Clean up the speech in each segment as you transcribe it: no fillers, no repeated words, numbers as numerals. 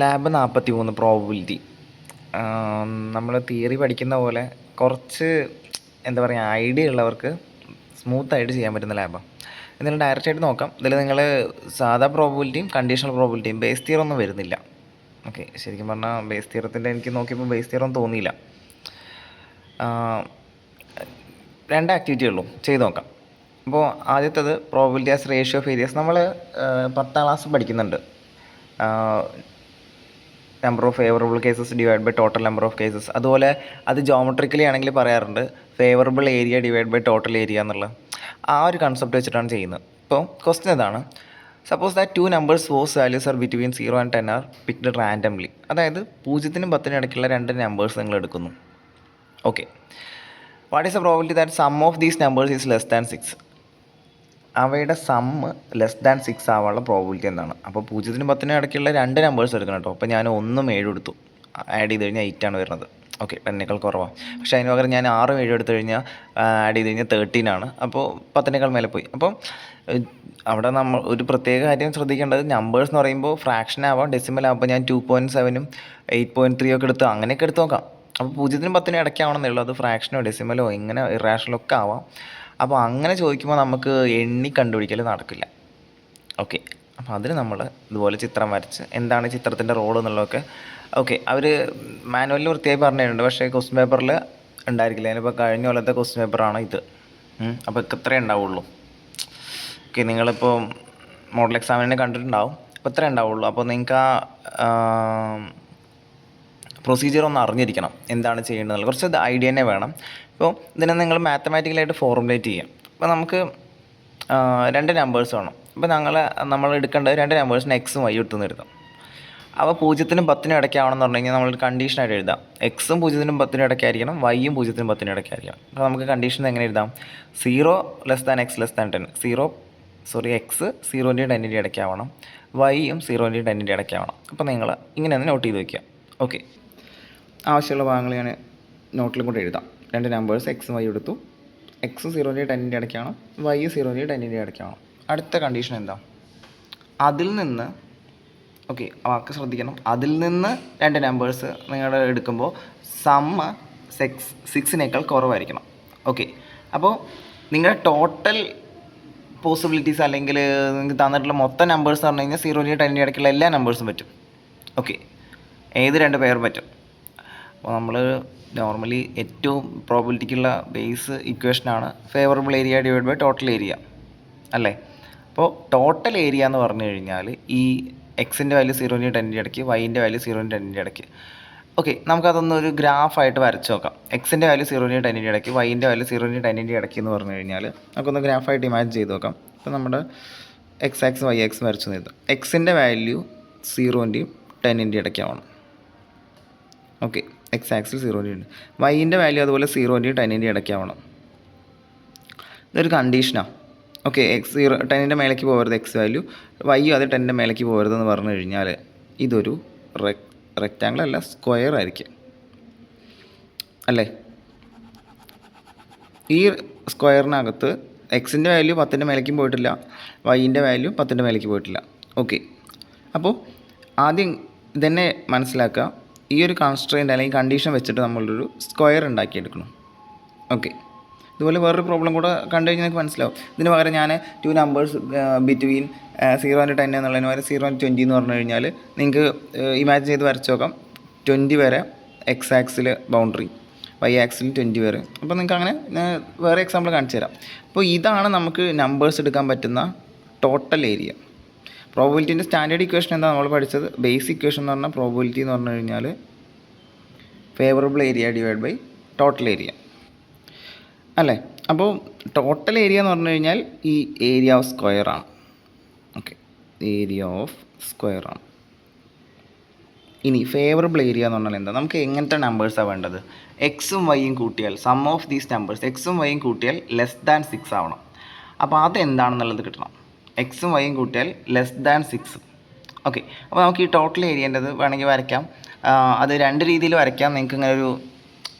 Lab 43 probability. നമ്മൾ theory പഠിക്കുന്ന പോലെ കുറച്ച് എന്താ പറയുക, ഐഡിയ ഉള്ളവർക്ക് സ്മൂത്തായിട്ട് ചെയ്യാൻ പറ്റുന്ന ലാബാണ്. എന്നാലും ഡയറക്റ്റായിട്ട് നോക്കാം. ഇതിൽ നിങ്ങൾ സാധാ പ്രോബബിലിറ്റിയും കണ്ടീഷണൽ പ്രോബബിലിറ്റിയും ബേസ് തിയർ ഒന്നും വരുന്നില്ല. ഓക്കെ, ശരിക്കും പറഞ്ഞാൽ ബേസ് തിയറത്തിൻ്റെ എനിക്ക് നോക്കിയപ്പോൾ ബേസ് തിയർ ഒന്നും തോന്നിയില്ല. രണ്ട് ആക്ടിവിറ്റി ഉള്ളൂ, ചെയ്ത് നോക്കാം. അപ്പോൾ ആദ്യത്തേത് probability as ratio of areas. നമ്മൾ 10ാം ക്ലാസ് പഠിക്കുന്നുണ്ട്. Number of favourable cases divide by total number of cases. അതുപോലെ അത് ജോമെട്രിക്കലി ആണെങ്കിൽ പറയാറുണ്ട് favourable area divide by total area എന്നുള്ള ആ ഒരു കൺസെപ്റ്റ് വെച്ചിട്ടാണ് ചെയ്യുന്നത്. ഇപ്പോൾ ക്വസ്റ്റ്യൻ ഇതാണ്: suppose that two numbers whose values are between 0 and 10 are picked randomly. അതായത് 0നും 10നും ഇടയ്ക്കുള്ള രണ്ട് നമ്പേഴ്സ് നിങ്ങൾ എടുക്കുന്നു. Okay, what is the probability that sum of these numbers is less than 6? അവയുടെ സമ്മ് ലെസ് ദാൻ 6 ആവാനുള്ള പ്രോബിലിറ്റി എന്താണ്? അപ്പോൾ 0നും 10നും ഇടയ്ക്കുള്ള രണ്ട് നമ്പേഴ്സ് എടുക്കണം കേട്ടോ. അപ്പോൾ ഞാൻ 1ഉം 7 എടുത്തു, ആഡ് ചെയ്ത് കഴിഞ്ഞാൽ 8 ആണ് വരുന്നത്. ഓക്കെ, 10നേക്കാൾ കുറവാണ്. പക്ഷേ അതിന് പകരം ഞാൻ 6ഉം 7ഉം എടുത്തു കഴിഞ്ഞാൽ ആഡ് ചെയ്ത് കഴിഞ്ഞാൽ 13 ആണ്. അപ്പോൾ 10നേക്കാൾ മേലെ പോയി. അപ്പം അവിടെ നമ്മൾ ഒരു പ്രത്യേക കാര്യം ശ്രദ്ധിക്കേണ്ടത്, നമ്പേഴ്സ് എന്ന് പറയുമ്പോൾ ഫ്രാക്ഷൻ ആവാം, ഡെസിമൽ ആകുമ്പോൾ ഞാൻ 2.7ഉം 8.3 ഒക്കെ എടുത്ത് അങ്ങനെയൊക്കെ എടുത്ത് നോക്കാം. അപ്പോൾ 0നും 10നും ഇടയ്ക്കാവണമെന്നേ ഉള്ളൂ. അത് ഫ്രാക്ഷനോ ഡെസിമലോ ഇങ്ങനെ ഇറാഷണലോ ഒക്കെ ആവാം. അപ്പോൾ അങ്ങനെ ചോദിക്കുമ്പോൾ നമുക്ക് എണ്ണി കണ്ടുപിടിക്കൽ നടക്കില്ല. ഓക്കെ, അപ്പോൾ അതിന് നമ്മൾ ഇതുപോലെ ചിത്രം വരച്ച് എന്താണ് ചിത്രത്തിൻ്റെ റോൾ എന്നുള്ളതൊക്കെ ഓക്കെ അവർ മാനുവലിൽ വൃത്തിയായി പറഞ്ഞിട്ടുണ്ട്. പക്ഷേ ക്വസ്റ്റ്യൻ പേപ്പറിൽ ഉണ്ടായിരിക്കില്ല. അതിനിപ്പോൾ കഴിഞ്ഞ കൊല്ലത്തെ ക്വസ്റ്റ്യൻ പേപ്പറാണ് ഇത്. അപ്പോൾ ഇത്രയേ ഉണ്ടാവുള്ളൂ. ഓക്കെ, നിങ്ങളിപ്പോൾ മോഡൽ എക്സാമിനെ കണ്ടിട്ടുണ്ടാവും. അപ്പോൾ ഇത്രയേ ഉണ്ടാവുള്ളൂ. അപ്പോൾ നിങ്ങൾക്ക് ആ പ്രൊസീജിയർ ഒന്ന് അറിഞ്ഞിരിക്കണം, എന്താണ് ചെയ്യേണ്ടത്. കുറച്ച് ഐഡിയ തന്നെ വേണം. ഇപ്പോൾ ഇതിനെ നിങ്ങൾ മാത്തമാറ്റിക്കലായിട്ട് ഫോർമുലേറ്റ് ചെയ്യാം. അപ്പോൾ നമുക്ക് രണ്ട് നമ്പേഴ്സ് വേണം. അപ്പോൾ നമ്മൾ എടുക്കേണ്ടത് രണ്ട് നമ്പേഴ്സിന് എക്സും വൈ എടുത്തുനിന്ന് എഴുതാം. അപ്പോൾ 0നും 10നും ഇടയ്ക്കാവണമെന്ന് പറഞ്ഞു കഴിഞ്ഞാൽ നമ്മൾ കണ്ടീഷനായിട്ട് എഴുതാം. എക്സും 0നും 10നും ഇടയ്ക്കായിരിക്കണം, വൈയും 0നും 10നും ഇടയ്ക്കായിരിക്കണം. അപ്പോൾ നമുക്ക് കണ്ടീഷൻ എങ്ങനെ എഴുതാം? 0 less than X less than 10. X 0ൻ്റെയും 10ൻ്റെയും ഇടയ്ക്കാവണം, വൈയും 0ൻ്റെയും 10ൻ്റെയും ഇടയ്ക്കാവണം. അപ്പോൾ നിങ്ങൾ ഇങ്ങനെ ഒന്ന് നോട്ട് ചെയ്ത് വയ്ക്കുക. ഓക്കെ, ആവശ്യമുള്ള ഭാഗങ്ങൾ ഞാൻ നോട്ടിലും കൂടെ എഴുതാം. രണ്ട് നമ്പേഴ്സ് എക്സും വൈ എടുത്തു. എക്സും 0ൻ്റെയും 10ൻ്റെയും ഇടയ്ക്കാണ്, വൈ 0ൻ്റെയും 10ൻ്റെയും ഇടയ്ക്കാണ്. അടുത്ത കണ്ടീഷൻ എന്താ? അതിൽ നിന്ന് ഓക്കെ, വാക്ക് ശ്രദ്ധിക്കണം. അതിൽ നിന്ന് രണ്ട് നമ്പേഴ്സ് നിങ്ങൾ എടുക്കുമ്പോൾ സമ്മ് 6നേക്കാൾ കുറവായിരിക്കണം. ഓക്കെ, അപ്പോൾ നിങ്ങളുടെ ടോട്ടൽ പോസിബിലിറ്റീസ് അല്ലെങ്കിൽ നിങ്ങൾക്ക് തന്നിട്ടുള്ള മൊത്തം നമ്പേഴ്സ് എന്ന് പറഞ്ഞു കഴിഞ്ഞാൽ 0ൻ്റെയും 10ൻ്റെയും ഇടയ്ക്കുള്ള എല്ലാ നമ്പേഴ്സും പറ്റും. ഓക്കെ, ഏത് രണ്ട് പേർ പറ്റും. അപ്പോൾ നമ്മൾ നോർമലി ഏറ്റവും പ്രോബിലിറ്റിക്കുള്ള ബേസ് ഇക്വേഷനാണ് favourable area divide by total area അല്ലേ. അപ്പോൾ ടോട്ടൽ ഏരിയ എന്ന് പറഞ്ഞു കഴിഞ്ഞാൽ ഈ എക്സിൻ്റെ വാല്യൂ 0ൻ്റെയും 10ൻ്റെയും ഇടയ്ക്ക്, വൈൻ്റെ വാല്യൂ 0ൻ്റെയും 10ൻ്റെയും ഇടയ്ക്ക്. ഓക്കെ, നമുക്കതൊന്നൊരു ഗ്രാഫായിട്ട് വരച്ച് നോക്കാം. എക്സിൻ്റെ വാല്യൂ 0ൻ്റെയും 10ൻ്റെയും ഇടയ്ക്ക്, വൈൻ്റെ വാല്യൂ 0ൻ്റെയും 10ൻ്റെയും ഇടയ്ക്ക് എന്ന് പറഞ്ഞു കഴിഞ്ഞാൽ നമുക്കൊന്ന് ഗ്രാഫായിട്ട് ഇമാജിൻ ചെയ്ത് നോക്കാം. അപ്പോൾ നമ്മുടെ എക്സ് ആക്സ് വൈ ആക്സ് വരച്ച് എഴുതാം. എക്സിൻ്റെ വാല്യൂ 0ൻ്റെയും 10ൻ്റെയും ഇടയ്ക്കാവണം. ഓക്കെ, എക്സ് ആക്സിൽ 0ൻ്റെയും ഉണ്ട്. വൈൻ്റെ വാല്യൂ അതുപോലെ 0ൻ്റെയും 10ൻ്റെയും ഇടയ്ക്കാവണം. ഇതൊരു കണ്ടീഷനാണ്. ഓക്കെ, എക്സ് 10ൻ്റെ മേലേക്ക് പോകരുത് എക്സ് വാല്യൂ, വൈയും അത് 10ൻ്റെ മേലേക്ക് പോകരുതെന്ന് പറഞ്ഞു കഴിഞ്ഞാൽ ഇതൊരു റെക്റ്റാങ്കിൾ അല്ല, സ്ക്വയർ ആയിരിക്കും അല്ലേ. ഈ സ്ക്വയറിനകത്ത് എക്സിൻ്റെ വാല്യൂ 10ൻ്റെ മേലേക്കും പോയിട്ടില്ല, വൈൻ്റെ വാല്യൂ 10ൻ്റെ മേലേക്ക് പോയിട്ടില്ല. ഓക്കെ, അപ്പോൾ ആദ്യം ഇതന്നെ മനസ്സിലാക്കുക. ഈ ഒരു കൺസ്ട്രെയിൻ്റ് അല്ലെങ്കിൽ കണ്ടീഷൻ വെച്ചിട്ട് നമ്മളൊരു സ്ക്വയർ ഉണ്ടാക്കിയെടുക്കണം. ഓക്കെ, ഇതുപോലെ വേറൊരു പ്രോബ്ലം കൂടെ കണ്ടു കഴിഞ്ഞാൽ നിങ്ങൾക്ക് മനസ്സിലാവും. ഇതിന് പകരം ഞാൻ ടു നമ്പേഴ്സ് ബിറ്റ്വീൻ 0 and 10 എന്നുള്ളതിന് പകരം 0 and 20 എന്ന് പറഞ്ഞു കഴിഞ്ഞാൽ നിങ്ങൾക്ക് ഇമാജിൻ ചെയ്ത് വരച്ച് നോക്കാം. 20 വരെ എക്സ് ആക്സിൽ ബൗണ്ടറി, വൈ ആക്സിൽ 20 വരെ. അപ്പോൾ നിങ്ങൾക്ക് അങ്ങനെ വേറെ എക്സാമ്പിൾ കാണിച്ചു തരാം. അപ്പോൾ ഇതാണ് നമുക്ക് നമ്പേഴ്സ് എടുക്കാൻ പറ്റുന്ന ടോട്ടൽ ഏരിയ. പ്രോബിലിറ്റീൻ്റെ സ്റ്റാൻഡേർഡ് ഇക്വേഷൻ എന്താ നമ്മൾ പഠിച്ചത്? ബേസിക് ഇക്വേഷൻ എന്ന് പറഞ്ഞാൽ പ്രോബിലിറ്റി എന്ന് പറഞ്ഞു കഴിഞ്ഞാൽ favourable area divide by total area അല്ലേ. അപ്പോൾ ടോട്ടൽ ഏരിയ എന്ന് പറഞ്ഞു കഴിഞ്ഞാൽ ഈ ഏരിയ ഓഫ് സ്ക്വയർ ആണ്. ഓക്കെ, ഏരിയ ഓഫ് സ്ക്വയർ ആണ്. ഇനി ഫേവറബിൾ ഏരിയ എന്ന് പറഞ്ഞാൽ എന്താ? നമുക്ക് എങ്ങനത്തെ നമ്പേഴ്സാണ് വേണ്ടത്? എക്സും വൈയും കൂട്ടിയാൽ സം ഓഫ് ദീസ് നമ്പേഴ്സ് എക്സും വൈയും കൂട്ടിയാൽ ലെസ് ദാൻ 6 ആവണം. അപ്പോൾ അതെന്താണെന്നുള്ളത് കിട്ടണം. എക്സും വൈയും കൂട്ടിയാൽ ലെസ് ദാൻ 6. ഓക്കെ, അപ്പോൾ നമുക്ക് ഈ ടോട്ടൽ ഏരിയേൻ്റെത് വേണമെങ്കിൽ വരയ്ക്കാം. അത് രണ്ട് രീതിയിൽ വരയ്ക്കാം. നിങ്ങൾക്ക് ഇങ്ങനെ ഒരു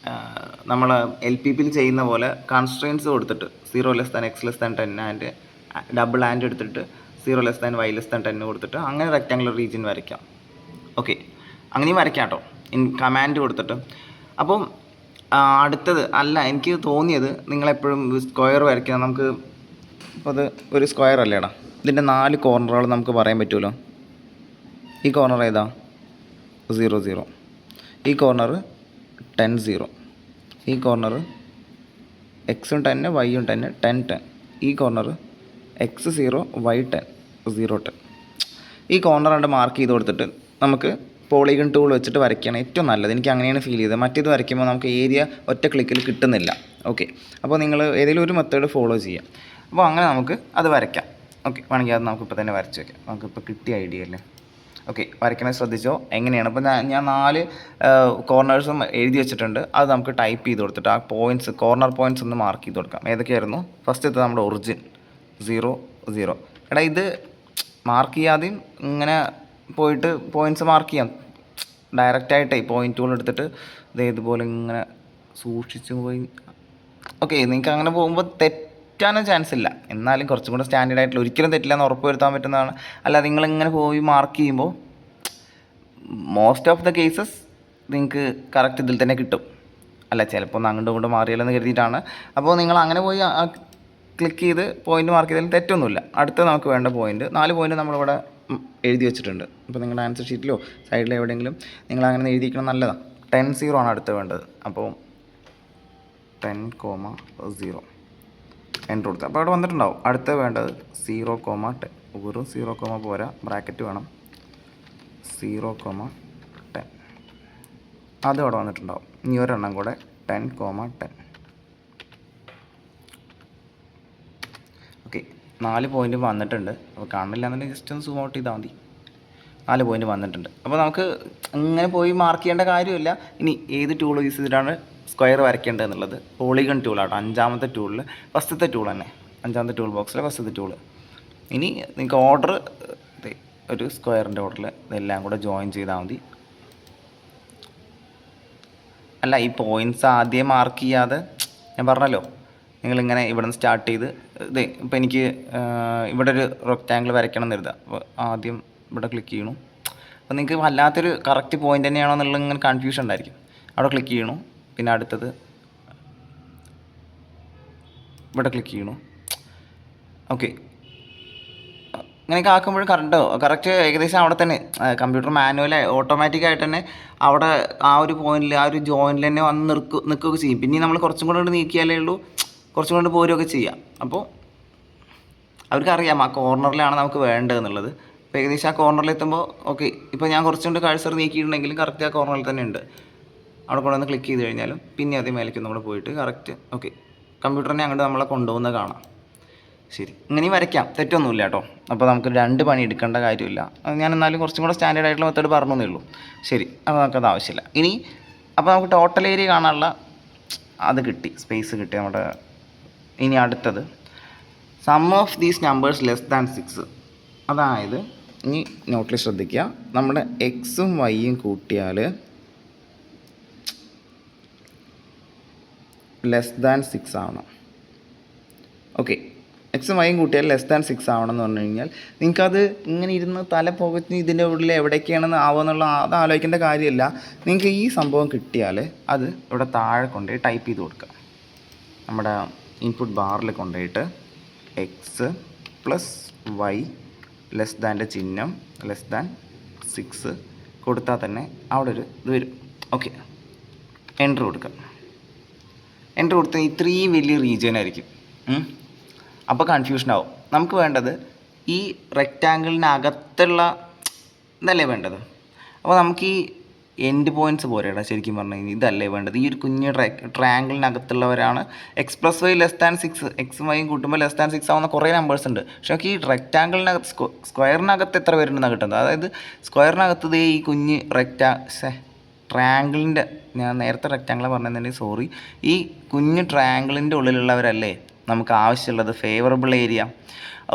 നമ്മൾ LPPയിൽ ചെയ്യുന്ന പോലെ കൺസ്ട്രെയിൻസ് കൊടുത്തിട്ട് 0 less than X less than 10 and double and എടുത്തിട്ട് 0 less than Y less than 10 കൊടുത്തിട്ട് അങ്ങനെ റെക്റ്റാങ്കുലർ റീജിയൻ വരയ്ക്കാം. ഓക്കെ, അങ്ങനെയും വരയ്ക്കാം കേട്ടോ, കമാൻഡ് കൊടുത്തിട്ട്. അപ്പം അടുത്തത് എനിക്ക് തോന്നിയത് നിങ്ങളെപ്പോഴും സ്ക്വയർ വരയ്ക്കുക. നമുക്ക് ഇപ്പോൾ അത് ഒരു സ്ക്വയർ അല്ലേടാ, ഇതിൻ്റെ 4 കോർണറുകൾ നമുക്ക് പറയാൻ പറ്റുമല്ലോ. ഈ കോർണർ ഏതാ? 0 0. ഈ കോർണർ 10 0. ഈ കോർണർ എക്സും 10 വൈയും 10 10 10. ഈ കോർണർ എക്സ് 0 വൈ 10 0 10. ഈ കോർണർ കണ്ട് മാർക്ക് ചെയ്ത് കൊടുത്തിട്ട് നമുക്ക് പോളിഗൺ ടൂൾ വെച്ചിട്ട് വരയ്ക്കുകയാണ് ഏറ്റവും നല്ലത്. എനിക്ക് അങ്ങനെയാണ് ഫീൽ ചെയ്തത്. മറ്റേത് വരയ്ക്കുമ്പോൾ നമുക്ക് ഏരിയ ഒറ്റ ക്ലിക്കിൽ കിട്ടുന്നില്ല. ഓക്കെ, അപ്പോൾ നിങ്ങൾ ഏതെങ്കിലും ഒരു മെത്തേഡ് ഫോളോ ചെയ്യാം. അപ്പോൾ അങ്ങനെ നമുക്ക് അത് വരയ്ക്കാം. ഓക്കെ, വേണമെങ്കിൽ അത് നമുക്കിപ്പോൾ തന്നെ വരച്ച് വയ്ക്കാം. നമുക്കിപ്പോൾ കിട്ടിയ ഐഡിയ അല്ലേ. ഓക്കെ, വരയ്ക്കണത് ശ്രദ്ധിച്ചോ എങ്ങനെയാണ്. അപ്പോൾ ഞാൻ 4 കോർണേഴ്സും എഴുതി വെച്ചിട്ടുണ്ട്. അത് നമുക്ക് ടൈപ്പ് ചെയ്ത് കൊടുത്തിട്ട് ആ പോയിൻറ്റ്സ്, കോർണർ പോയിൻറ്റ്സ് ഒന്ന് മാർക്ക് ചെയ്ത് കൊടുക്കാം. ഏതൊക്കെയായിരുന്നു? ഫസ്റ്റത്തെ നമ്മുടെ ഒറിജിൻ 0 0. എടാ, ഇത് മാർക്ക് ചെയ്യാതെയും ഇങ്ങനെ പോയിട്ട് പോയിൻറ്റ്സ് മാർക്ക് ചെയ്യാം. ഡയറക്റ്റായിട്ടേ പോയിൻ്റ് ടൂൾ എടുത്തിട്ട് ഇതുപോലെ ഇങ്ങനെ സൂക്ഷിച്ച് പോയി. ഓക്കെ, നിങ്ങൾക്ക് അങ്ങനെ പോകുമ്പോൾ തെറ്റാനും ചാൻസ് ഇല്ല. എന്നാലും കുറച്ചും കൂടെ സ്റ്റാൻഡേർഡ് ആയിട്ടുള്ള, ഒരിക്കലും തെറ്റില്ല എന്ന് ഉറപ്പ് വരുത്താൻ പറ്റുന്നതാണ്. അല്ലാതെ നിങ്ങളിങ്ങനെ പോയി മാർക്ക് ചെയ്യുമ്പോൾ മോസ്റ്റ് ഓഫ് ദ കേസസ് നിങ്ങൾക്ക് കറക്റ്റ് ഇതിൽ തന്നെ കിട്ടും. അല്ല, ചിലപ്പോൾ ഒന്ന് അങ്ങോട്ടും ഇങ്ങോട്ടും മാറിയാലെന്ന് കരുതിയിട്ടാണ്. അപ്പോൾ നിങ്ങൾ അങ്ങനെ പോയി ക്ലിക്ക് ചെയ്ത് പോയിൻ്റ് മാർക്ക് ചെയ്താലും തെറ്റൊന്നുമില്ല. അടുത്ത നമുക്ക് വേണ്ട പോയിൻ്റ് 4 പോയിൻ്റ് നമ്മളിവിടെ എഴുതി വെച്ചിട്ടുണ്ട്. അപ്പോൾ നിങ്ങളുടെ ആൻസർ ഷീറ്റിലോ സൈഡിലോ എവിടെയെങ്കിലും നിങ്ങൾ അങ്ങനെ എഴുതിയിരിക്കണം, നല്ലതാണ്. 10 0 ആണ് അടുത്ത് വേണ്ടത്. അപ്പോൾ 10, 0 എൻ്റർ കൊടുത്ത് അപ്പോൾ അവിടെ വന്നിട്ടുണ്ടാവും. അടുത്ത് വേണ്ടത് 0, 10. വെറും 0, പോരാ, ബ്രാക്കറ്റ് വേണം. 0, 10 അതും അവിടെ വന്നിട്ടുണ്ടാവും. ഇനി ഒരെണ്ണം കൂടെ 10, 10. ഓക്കെ, 4 പോയിൻ്റ് വന്നിട്ടുണ്ട്. അപ്പോൾ കാണില്ല എന്നുണ്ടെങ്കിൽ ജസ്റ്റ് ഒന്ന് സൂം ഔട്ട് ചെയ്താൽ മതി. 4 പോയിൻ്റ് വന്നിട്ടുണ്ട്. അപ്പോൾ നമുക്ക് ഇങ്ങനെ പോയി മാർക്ക് ചെയ്യേണ്ട കാര്യമില്ല. ഇനി ഏത് ടൂൾ യൂസ് ചെയ്തിട്ടാണ് സ്ക്വയർ വരയ്ക്കേണ്ടത് എന്നുള്ളത്? പോളിഗൺ ടൂളാട്ടോ, 5ാമത്തെ ടൂളിൽ ഫസ്റ്റത്തെ ടൂൾ തന്നെ, 5ാമത്തെ ടൂൾ ബോക്സിലെ ഫസ്റ്റത്തെ ടൂൾ. ഇനി നിങ്ങൾക്ക് ഓർഡർ ഒരു സ്ക്വയറിൻ്റെ ഓർഡറിൽ ഇതെല്ലാം കൂടെ ജോയിൻ ചെയ്താൽ മതി. അല്ല, ഈ പോയിൻറ്റ്സ് ആദ്യം മാർക്ക് ചെയ്യാതെ, ഞാൻ പറഞ്ഞല്ലോ നിങ്ങളിങ്ങനെ ഇവിടെ നിന്ന് സ്റ്റാർട്ട് ചെയ്ത് ഇപ്പോൾ എനിക്ക് ഇവിടെ ഒരു റെക്റ്റാങ്കിൾ വരയ്ക്കണം എന്ന് കരുതുക. അപ്പോൾ ആദ്യം ഇവിടെ ക്ലിക്ക് ചെയ്യണു. അപ്പോൾ നിങ്ങൾക്ക് വല്ലാത്തൊരു കറക്റ്റ് പോയിൻ്റ് തന്നെയാണോ എന്നുള്ള ഇങ്ങനെ കൺഫ്യൂഷൻ ഉണ്ടായിരിക്കും. അവിടെ ക്ലിക്ക് ചെയ്യണു. പിന്നെ അടുത്തത് ഇവിടെ ക്ലിക്ക് ചെയ്യണു. ഓക്കെ, ഇങ്ങനെയൊക്കെ ആക്കുമ്പോഴും കറക്റ്റ് ഏകദേശം അവിടെ തന്നെ കമ്പ്യൂട്ടർ മാനുവൽ ഓട്ടോമാറ്റിക്കായിട്ട് തന്നെ അവിടെ ആ ഒരു പോയിന്റിൽ, ആ ഒരു ജോയിനിൽ തന്നെ വന്ന് നിൽക്കുകയൊക്കെ ചെയ്യും. പിന്നെ നമ്മൾ കുറച്ചും കൂടെ നീക്കിയാലേ ഉള്ളൂ, കുറച്ചും കൊണ്ട് പോരുകയൊക്കെ ചെയ്യാം. അപ്പോൾ അവർക്കറിയാം ആ കോർണറിലാണ് നമുക്ക് വേണ്ടതെന്നുള്ളത്. അപ്പോൾ ഏകദേശം ആ കോർണറിൽ എത്തുമ്പോൾ ഓക്കെ, ഇപ്പോൾ ഞാൻ കുറച്ചും കൂടി കഴ്സർ നീക്കിയിട്ടുണ്ടെങ്കിലും കറക്റ്റ് ആ കോർണറിൽ തന്നെ ഉണ്ട്. അവിടെ കൊണ്ടുവന്ന് ക്ലിക്ക് ചെയ്ത് കഴിഞ്ഞാലും പിന്നെ അതേ മേലേക്ക് നമ്മൾ പോയിട്ട് കറക്റ്റ് ഓക്കെ കമ്പ്യൂട്ടറിനെ അങ്ങോട്ട് നമ്മളെ കൊണ്ടുപോകുന്നത് കാണാം. ശരി, ഇങ്ങനെയും വരയ്ക്കാം, തെറ്റൊന്നുമില്ല കേട്ടോ. അപ്പോൾ നമുക്ക് 2 പണി എടുക്കേണ്ട കാര്യമില്ല. ഞാൻ എന്നാലും കുറച്ചും കൂടെ സ്റ്റാൻഡേർഡ് ആയിട്ടുള്ള മെത്തേഡ് പറഞ്ഞേ ഉള്ളൂ. ശരി, അപ്പോൾ നമുക്കത് ആവശ്യമില്ല. ഇനി അപ്പോൾ നമുക്ക് ടോട്ടൽ ഏരിയ കാണാനുള്ള അത് കിട്ടി, സ്പേസ് കിട്ടി നമ്മുടെ. ഇനി അടുത്തത് sum of these numbers less than 6. അതായത് ഇനി നോട്ടിൽ ശ്രദ്ധിക്കുക, നമ്മുടെ എക്സും വൈയും കൂട്ടിയാൽ ലെസ് ദാൻ 6 ആവണം. ഓക്കെ, എക്സും വൈയും കൂട്ടിയാൽ ലെസ് ദാൻ 6 ആവണം എന്ന് പറഞ്ഞു കഴിഞ്ഞാൽ നിങ്ങൾക്കത് ഇങ്ങനെ ഇരുന്ന് തല പുകച്ച് ഇതിൻ്റെ ഉള്ളിൽ എവിടേക്കാണെന്ന് ആവുമെന്നുള്ള അത് ആലോചിക്കേണ്ട കാര്യമില്ല. നിങ്ങൾക്ക് ഈ സംഭവം കിട്ടിയാൽ അത് ഇവിടെ താഴെ കൊണ്ടുപോയി ടൈപ്പ് ചെയ്ത് കൊടുക്കുക. നമ്മുടെ ഇൻപുട്ട് ബാറിൽ കൊണ്ടുപോയിട്ട് എക്സ് പ്ലസ് വൈ ലെസ് ദാൻ്റെ ചിഹ്നം ലെസ് ദാൻ 6 കൊടുത്താൽ തന്നെ അവിടെ ഒരു ഇത് വരും. ഓക്കെ, എൻ്റർ കൊടുക്കുക. എൻ്റർ കൊടുത്താൽ ഇത്രയും വലിയ റീജിയൻ ആയിരിക്കും. അപ്പോൾ കൺഫ്യൂഷൻ ആവും. നമുക്ക് വേണ്ടത് ഈ റെക്റ്റാങ്കിളിനകത്തുള്ള ഇതല്ലേ വേണ്ടത്. അപ്പോൾ നമുക്ക് ഈ എൻഡ് പോയിൻറ്റ്സ് പോരെടാ ശരിക്കും പറഞ്ഞു കഴിഞ്ഞാൽ ഇതല്ലേ വേണ്ടത്. ഈ ഒരു കുഞ്ഞ് ട്രയാങ്കിളിനകത്തുള്ളവരാണ് X plus Y less than 6, എക്സും വൈയും കൂട്ടുമ്പോൾ ലെസ് ദാൻ 6 ആവുന്ന കുറേ നമ്പേഴ്സ് ഉണ്ട്. പക്ഷേ നമുക്ക് ഈ റെക്റ്റാങ്കിളിനകത്ത് സ്ക്വയറിനകത്ത് എത്ര പേരുണ്ടെന്നാണ് കിട്ടുന്നത്. അതായത് സ്ക്വയറിനകത്ത് ഈ കുഞ്ഞ് ട്രയാങ്കിളിൻ്റെ, ഞാൻ നേരത്തെ റെക്റ്റാങ്കിളാണ് പറഞ്ഞിട്ടുണ്ടെങ്കിൽ സോറി, ഈ കുഞ്ഞ് ട്രയാങ്കിളിൻ്റെ ഉള്ളിലുള്ളവരല്ലേ നമുക്ക് ആവശ്യമുള്ളത് ഫേവറബിൾ ഏരിയ.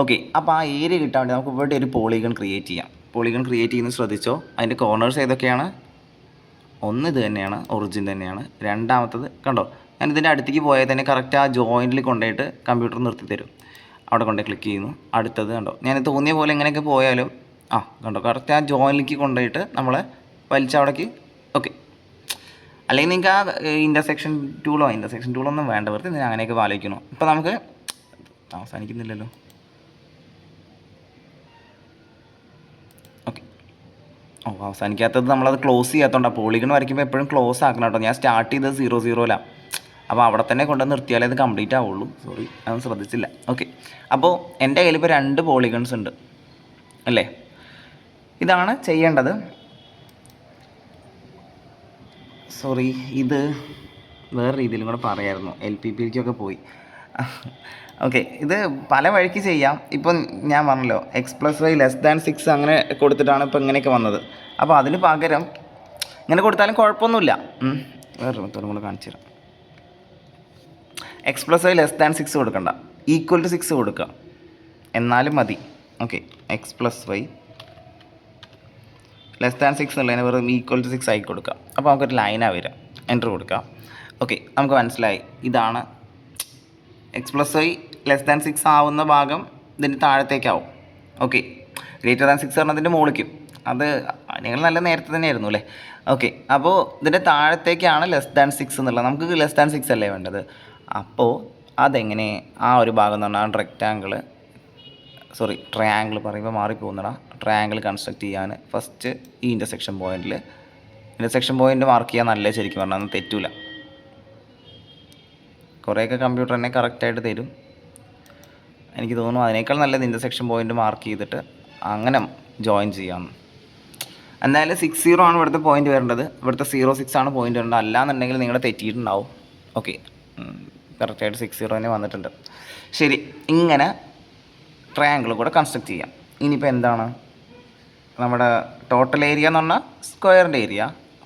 ഓക്കെ, അപ്പോൾ ആ ഏരിയ കിട്ടാൻ വേണ്ടി നമുക്ക് ഇവിടെ ഒരു പോളിഗൺ ക്രിയേറ്റ് ചെയ്യാം. പോളിഗൺ ക്രിയേറ്റ് ചെയ്യുന്നത് ശ്രദ്ധിച്ചോ. അതിൻ്റെ കോർണേഴ്സ് ഏതൊക്കെയാണ്? ഒന്ന് ഇത് തന്നെയാണ്, ഒറിജിൻ തന്നെയാണ്. രണ്ടാമത്തത് കണ്ടോ, ഞാൻ ഇതിൻ്റെ അടുത്തേക്ക് പോയാൽ തന്നെ കറക്റ്റ് ആ ജോയിൻറ്റിൽ കൊണ്ടുപോയിട്ട് കമ്പ്യൂട്ടർ നിർത്തി തരും. അവിടെ കൊണ്ടുപോയി ക്ലിക്ക് ചെയ്യുന്നു. അടുത്തത് കണ്ടോ, ഞാൻ തോന്നിയ പോലെ എങ്ങനെയൊക്കെ പോയാലും കണ്ടോ കറക്റ്റ് ആ ജോയിനിലേക്ക് കൊണ്ടുപോയിട്ട് നമ്മളെ വലിച്ചവിടേക്ക്. ഓക്കെ, അല്ലെങ്കിൽ നിങ്ങൾക്ക് ആ ഇൻ്റർസെക്ഷൻ ടൂളൊന്നും വേണ്ട, വെറുതെ ഞാൻ അങ്ങനെയൊക്കെ ആലോചിക്കണം. ഇപ്പോൾ നമുക്ക് അവസാനിക്കുന്നില്ലല്ലോ. ഓക്കെ, അവസാനിക്കാത്തത് നമ്മളത് ക്ലോസ് ചെയ്യാത്തതുകൊണ്ടാണ്. പോളിഗൺ വരയ്ക്കുമ്പോൾ എപ്പോഴും ക്ലോസ് ആക്കണം കേട്ടോ. ഞാൻ സ്റ്റാർട്ട് ചെയ്തത് 0 അപ്പോൾ അവിടെ തന്നെ കൊണ്ട് നിർത്തിയാലേ അത് കംപ്ലീറ്റ് ആവുള്ളൂ. സോറി, അതൊന്നും ശ്രദ്ധിച്ചില്ല. ഓക്കെ, അപ്പോൾ എൻ്റെ കയ്യിൽ ഇപ്പോൾ 2 പോളിഗൺസ് ഉണ്ട് അല്ലേ. ഇതാണ് ചെയ്യേണ്ടത്. സോറി, ഇത് വേറെ രീതിയിലും കൂടെ പറയായിരുന്നു, LPPക്കൊക്കെ പോയി. ഓക്കെ, ഇത് പല വഴിക്ക് ചെയ്യാം. ഇപ്പം ഞാൻ പറഞ്ഞല്ലോ x+y <6 അങ്ങനെ കൊടുത്തിട്ടാണ് ഇപ്പോൾ ഇങ്ങനെയൊക്കെ വന്നത്. അപ്പോൾ അതിന് പകരം ഇങ്ങനെ കൊടുത്താലും കുഴപ്പമൊന്നുമില്ല. വേറൊരു മെത്തേഡും കൂടെ കാണിച്ചു തരാം. x+y <6 കൊടുക്കണ്ട, =6 കൊടുക്കുക, എന്നാലും മതി. ഓക്കെ, x+y <6 ഉള്ളതിന് വെറും =6 ആയി കൊടുക്കുക. അപ്പോൾ നമുക്കൊരു ലൈനാണ് വരിക. എൻ്റർ കൊടുക്കുക. ഓക്കെ, നമുക്ക് മനസ്സിലായി. ഇതാണ് x+y <6 ആവുന്ന ഭാഗം ഇതിൻ്റെ താഴത്തേക്കാവും. ഓക്കെ, >6 പറഞ്ഞതിൻ്റെ മുകളിലേക്കും. അത് നിങ്ങൾ നല്ല നേരത്തെ തന്നെയായിരുന്നു അല്ലേ. ഓക്കെ, അപ്പോൾ ഇതിൻ്റെ താഴത്തേക്കാണ് <6 എന്നുള്ളത്. നമുക്ക് <6 അല്ലേ വേണ്ടത്. അപ്പോൾ അതെങ്ങനെ ആ ഒരു ഭാഗം എന്ന് പറഞ്ഞാൽ ട്രയാങ്കിൾ പറയുമ്പോൾ മാറിപ്പോകുന്നടാ. ട്രയാങ്കിൾ കൺസ്ട്രക്ട് ചെയ്യാൻ ഫസ്റ്റ് ഈ ഇൻ്റർസെക്ഷൻ പോയിൻ്റ് മാർക്ക് ചെയ്യാൻ നല്ല ശരിക്കും പറഞ്ഞാൽ ഒന്നും തെറ്റില്ല. കുറേയൊക്കെ കമ്പ്യൂട്ടർ തന്നെ കറക്റ്റായിട്ട് തരും. എനിക്ക് തോന്നുന്നു അതിനേക്കാൾ നല്ലത് ഇൻ്റർസെക്ഷൻ പോയിൻ്റ് മാർക്ക് ചെയ്തിട്ട് അങ്ങനെ ജോയിൻ ചെയ്യാമെന്ന്. എന്തായാലും 60 ആണ് ഇവിടുത്തെ പോയിൻ്റ് വരേണ്ടത്. ഇവിടുത്തെ 06 ആണ് പോയിൻ്റ് വരേണ്ടത്. അല്ലാന്നുണ്ടെങ്കിൽ നിങ്ങളുടെ തെറ്റിയിട്ടുണ്ടാവും. ഓക്കെ, കറക്റ്റായിട്ട് 60 തന്നെ വന്നിട്ടുണ്ട്. ശരി, ഇങ്ങനെ ട്രയാങ്കിൾ കൂടെ കൺസ്ട്രക്ട് ചെയ്യാം. ഇനിയിപ്പോൾ എന്താണ് നമ്മുടെ ടോട്ടൽ ഏരിയ എന്ന് പറഞ്ഞാൽ സ്ക്വയറിൻ്റെ ഏരിയ,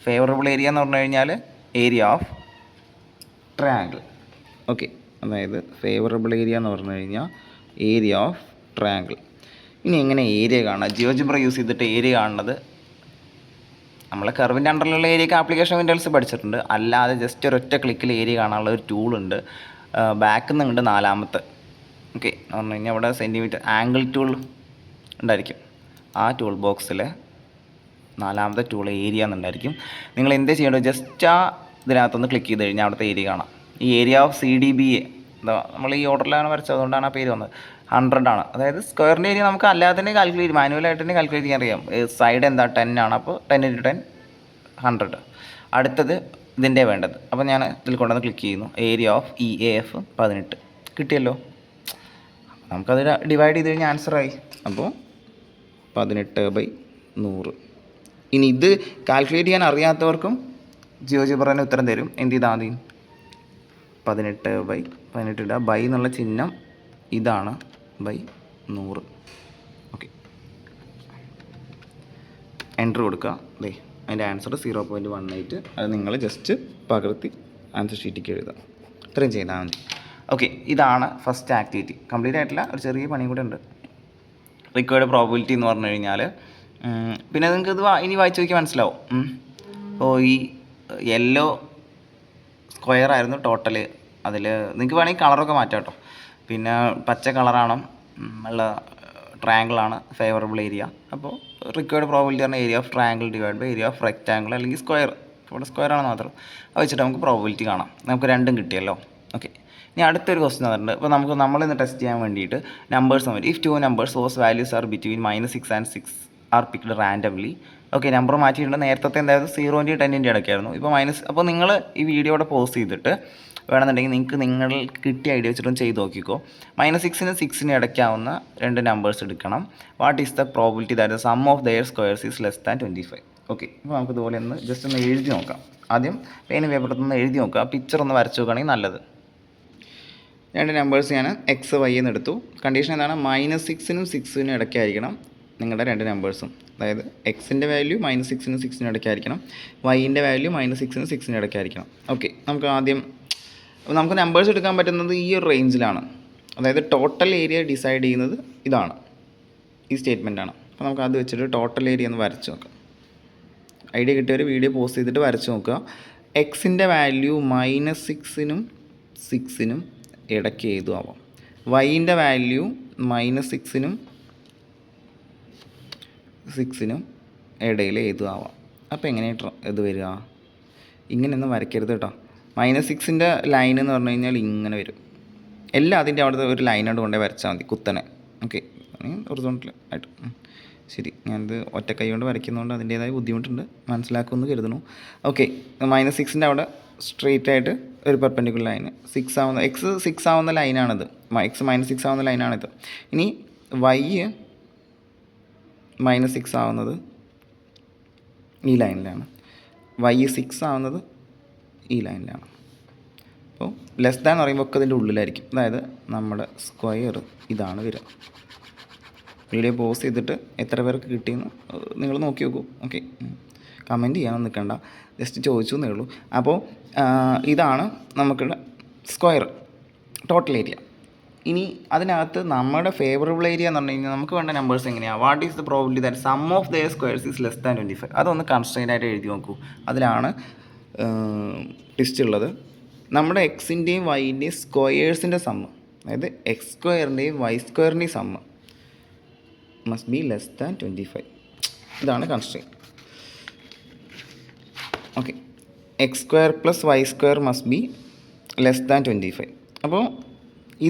ഫേവറബിൾ ഏരിയ എന്ന് പറഞ്ഞു കഴിഞ്ഞാൽ ഏരിയ ഓഫ് ട്രയാങ്കിൾ. ഓക്കെ, അതായത് ഫേവറബിൾ ഏരിയ എന്ന് പറഞ്ഞു കഴിഞ്ഞാൽ ഏരിയ ഓഫ് ട്രയാങ്കിൾ. ഇനി എങ്ങനെ ഏരിയ കാണുക? ജിയോജിബ്ര യൂസ് ചെയ്തിട്ട് ഏരിയ കാണുന്നത് നമ്മൾ കർവിൻ്റെ അണ്ടറിലുള്ള ഏരിയക്ക് ആപ്ലിക്കേഷൻ വിൻഡോസ് പഠിച്ചിട്ടുണ്ട്. അല്ലാതെ ജസ്റ്റ് ഒരൊറ്റ ക്ലിക്കിൽ ഏരിയ കാണാനുള്ള ഒരു ടൂളുണ്ട്. ബാക്കിൽ നിന്നുണ്ട് 4ാമത്തെ. ഓക്കെ, എന്ന് പറഞ്ഞു കഴിഞ്ഞാൽ അവിടെ സെൻറ്റിമീറ്റർ ആംഗിൾ ടൂൾ ഉണ്ടായിരിക്കും. ആ ടൂൾ ബോക്സിൽ 4ാമത്തെ ടൂൾ ഏരിയ എന്നുണ്ടായിരിക്കും. നിങ്ങൾ എന്ത് ചെയ്യേണ്ടത്, ജസ്റ്റ് ആ ഇതിനകത്തൊന്ന് ക്ലിക്ക് ചെയ്ത് കഴിഞ്ഞാൽ അവിടുത്തെ ഏരിയ കാണാം. ഈ ഏരിയ ഓഫ് CDBA നമ്മൾ ഈ ഓർഡറിലാണ് വരച്ചത്, അതുകൊണ്ടാണ് ആ പേര് വന്നത്. 100 ആണ്. അതായത് സ്ക്വയറിൻ്റെ ഏരിയ നമുക്ക് അല്ലാതെ തന്നെ മാനുവലായിട്ട് തന്നെ കാൽക്കുലേറ്റ് ചെയ്യാൻ അറിയാം. സൈഡ് എന്താ 10 ആണ്, അപ്പോൾ 10 × 10 100. അടുത്തത് ഇതിൻ്റെ വേണ്ടത്. അപ്പോൾ ഞാൻ ഇതിൽ കൊണ്ടുവന്ന് ക്ലിക്ക് ചെയ്യുന്നു. ഏരിയ ഓഫ് EAF 18 കിട്ടിയല്ലോ. നമുക്കത് ഡിവൈഡ് ചെയ്ത് കഴിഞ്ഞാൽ ആൻസറായി. അപ്പോൾ 18/100. ഇനി ഇത് കാൽക്കുലേറ്റ് ചെയ്യാൻ അറിയാത്തവർക്കും ജിയോജിബ്രന് ഉത്തരം തരും. എന്ത് ചെയ്താൽ മതി, 18/18 ഇടുക. ബൈ എന്നുള്ള ചിഹ്നം ഇതാണ്, /100. ഓക്കെ, എൻ്റർ കൊടുക്കുക. അതെ, അതിൻ്റെ ആൻസർ 0.18. അത് നിങ്ങൾ ജസ്റ്റ് പകർത്തി ആൻസർ ഷീറ്റിലേക്ക് എഴുതുക. ഇത്രയും ചെയ്താൽ മതി. ഓക്കെ, ഇതാണ് ഫസ്റ്റ് ആക്ടിവിറ്റി. കംപ്ലീറ്റ് ആയിട്ടില്ല, ഒരു ചെറിയ പണി കൂടെ ഉണ്ട്. റിക്വയർഡ് പ്രോബിലിറ്റി എന്ന് പറഞ്ഞു കഴിഞ്ഞാൽ പിന്നെ നിങ്ങൾക്ക് ഇത് ഇനി വായിച്ച് നോക്കിയാൽ മനസ്സിലാവും. അപ്പോൾ ഈ യെല്ലോ സ്ക്വയർ ആയിരുന്നു ടോട്ടൽ. അതിൽ നിങ്ങൾക്ക് വേണമെങ്കിൽ കളറൊക്കെ മാറ്റാം കേട്ടോ. പിന്നെ പച്ച കളറാണ് ഉള്ള ട്രയാങ്കിളാണ് ഫേവറബിൾ ഏരിയ. അപ്പോൾ റിക്വയർഡ് പ്രോബിലിറ്റി പറഞ്ഞാൽ area of triangle divide by area of rectangle അല്ലെങ്കിൽ സ്ക്വയർ. ഇവിടെ സ്ക്വയർ ആണ് മാത്രം. അത് വെച്ചിട്ട് നമുക്ക് പ്രോബിലിറ്റി കാണാം. നമുക്ക് രണ്ടും കിട്ടിയല്ലോ. ഓക്കെ, ഇനി അടുത്തൊരു ക്വസ്റ്റ്യൻ വന്നിട്ടുണ്ട്. ഇപ്പോൾ നമ്മളിന്ന് ടെസ്റ്റ് ചെയ്യാൻ വേണ്ടിയിട്ട് നമ്പേഴ്സ് വരും. If 2 numbers whose values are between -6 and 6 are picked randomly. Okay, number മാറ്റിയിട്ടുണ്ട്. നേരത്തെ എന്തായിരുന്നു 0-ൻ്റെയും 10-ൻ്റെയും ഇടയ്ക്കായിരുന്നു. ഇപ്പോൾ അപ്പോൾ നിങ്ങൾ ഈ വീഡിയോയുടെ പോസ് ചെയ്തിട്ട് വേണമെന്നുണ്ടെങ്കിൽ നിങ്ങൾക്ക് നിങ്ങൾ കിട്ടിയ ഐഡിയ വെച്ചിട്ടൊന്ന് ചെയ്ത് നോക്കിക്കോ. -6-നും 6-നും ഇടയ്ക്കാവുന്ന 2 നമ്പേഴ്സ് എടുക്കണം. What is the probability that the sum of their squares is less than 25? Okay, അപ്പോൾ നമുക്ക് ഇതുപോലെ ഒന്ന് ജസ്റ്റ് ഒന്ന് എഴുതി നോക്കാം. ആദ്യം പേന പേപ്പറിൽ നിന്ന് എഴുതി നോക്കുക. പിക്ചർ ഒന്ന് വരച്ച് നോക്കുകയാണെങ്കിൽ നല്ലത്. 2 നമ്പേഴ്സ് ഞാൻ XY എന്ന് എടുത്തു. കണ്ടീഷൻ എന്താണ്, -6-നും 6-നും ഇടയ്ക്കായിരിക്കണം നിങ്ങളുടെ 2 നമ്പേഴ്സും. അതായത് എക്സിൻ്റെ വാല്യൂ -6-നും 6-നും ഇടയ്ക്കായിരിക്കണം, വൈൻ്റെ വാല്യൂ -6-നും 6-നും ഇടയ്ക്കായിരിക്കണം. ഓക്കെ, നമുക്ക് നമ്പേഴ്സ് എടുക്കാൻ പറ്റുന്നത് ഈ ഒരു റേഞ്ചിലാണ്. അതായത് ടോട്ടൽ ഏരിയ ഡിസൈഡ് ചെയ്യുന്നത് ഇതാണ്, ഈ സ്റ്റേറ്റ്മെൻറ്റാണ്. അപ്പോൾ നമുക്ക് അത് വെച്ചിട്ട് ടോട്ടൽ ഏരിയ ഒന്ന് വരച്ച് നോക്കാം. ഐഡിയ കിട്ടിയവർ വീഡിയോ പോസ്റ്റ് ചെയ്തിട്ട് വരച്ച് നോക്കുക. എക്സിൻ്റെ വാല്യൂ -6-നും 6-നും ഇടയ്ക്ക് ഏതും ആവാം. വൈൻ്റെ വാല്യൂ -6-നും 6നും ഇടയിൽ ഏതും ആവാം. അപ്പോൾ എങ്ങനെയാണ് ഇത് വരിക? ഇങ്ങനെയൊന്നും വരയ്ക്കരുത് കേട്ടോ. -6ൻ്റെ ലൈൻ എന്ന് പറഞ്ഞു കഴിഞ്ഞാൽ ഇങ്ങനെ വരും. എല്ലാം അതിൻ്റെ അവിടുത്തെ ഒരു ലൈനോട് കൊണ്ടേ വരച്ചാൽ മതി, കുത്തനെ. ഓക്കെ, ഒറിജിനൽ ആയിട്ട്. ശരി, ഞാനിത് ഒറ്റ കൈ കൊണ്ട് വരയ്ക്കുന്നതുകൊണ്ട് അതിൻ്റേതായ ബുദ്ധിമുട്ടുണ്ട്, മനസ്സിലാക്കുമെന്ന് കരുതുന്നു. ഓക്കെ, -6ൻ്റെ അവിടെ സ്ട്രെയിറ്റ് ആയിട്ട് ഒരു പെർപെൻഡിക്കുലർ ലൈന് 6 ആവുന്ന എക്സ് 6 ആവുന്ന ലൈനാണിത്. എക്സ് -6 ആവുന്ന ലൈനാണിത്. ഇനി വൈ -6 ആവുന്നത് ഈ ലൈനിലാണ്, വൈ 6 ആവുന്നത് ഈ ലൈനിലാണ്. അപ്പോൾ ലെസ് ദാൻ എന്ന് പറയുമ്പോൾ ഒക്കെ ഇതിൻ്റെ ഉള്ളിലായിരിക്കും. അതായത് നമ്മുടെ സ്ക്വയർ ഇതാണ് വരിക. വീഡിയോ പോസ് ചെയ്തിട്ട് എത്ര പേർക്ക് കിട്ടിയെന്ന് നിങ്ങൾ നോക്കി നോക്കൂ. ഓക്കെ, കമൻറ്റ് ചെയ്യാനൊന്നും നിൽക്കണ്ട, ജസ്റ്റ് ചോദിച്ചു എന്നേ ഉള്ളൂ. അപ്പോൾ ഇതാണ് നമുക്കുള്ള സ്ക്വയർ ടോട്ടൽ ഏരിയ. ഇനി അതിനകത്ത് നമ്മുടെ ഫേവറബിൾ ഏരിയ എന്ന് പറഞ്ഞു കഴിഞ്ഞാൽ നമുക്ക് വേണ്ട നമ്പേഴ്സ് എങ്ങനെയാണ്? What is the probability that sum of their squares is less than 25? അതൊന്ന് കൺസ്ട്രെയിൻ്റ് ആയിട്ട് എഴുതി നോക്കൂ. അതിലാണ് ടിസ്റ്റ് ഉള്ളത്. നമ്മുടെ എക്സിൻ്റെയും വൈൻ്റെയും സ്ക്വയേഴ്സിൻ്റെ സമ്മ്, അതായത് എക്സ് സ്ക്വയറിൻ്റെയും വൈ സ്ക്വയറിൻ്റെയും sum must be less than 25. ഇതാണ് constraint. Okay, X square plus Y square must be less than 25. അപ്പോൾ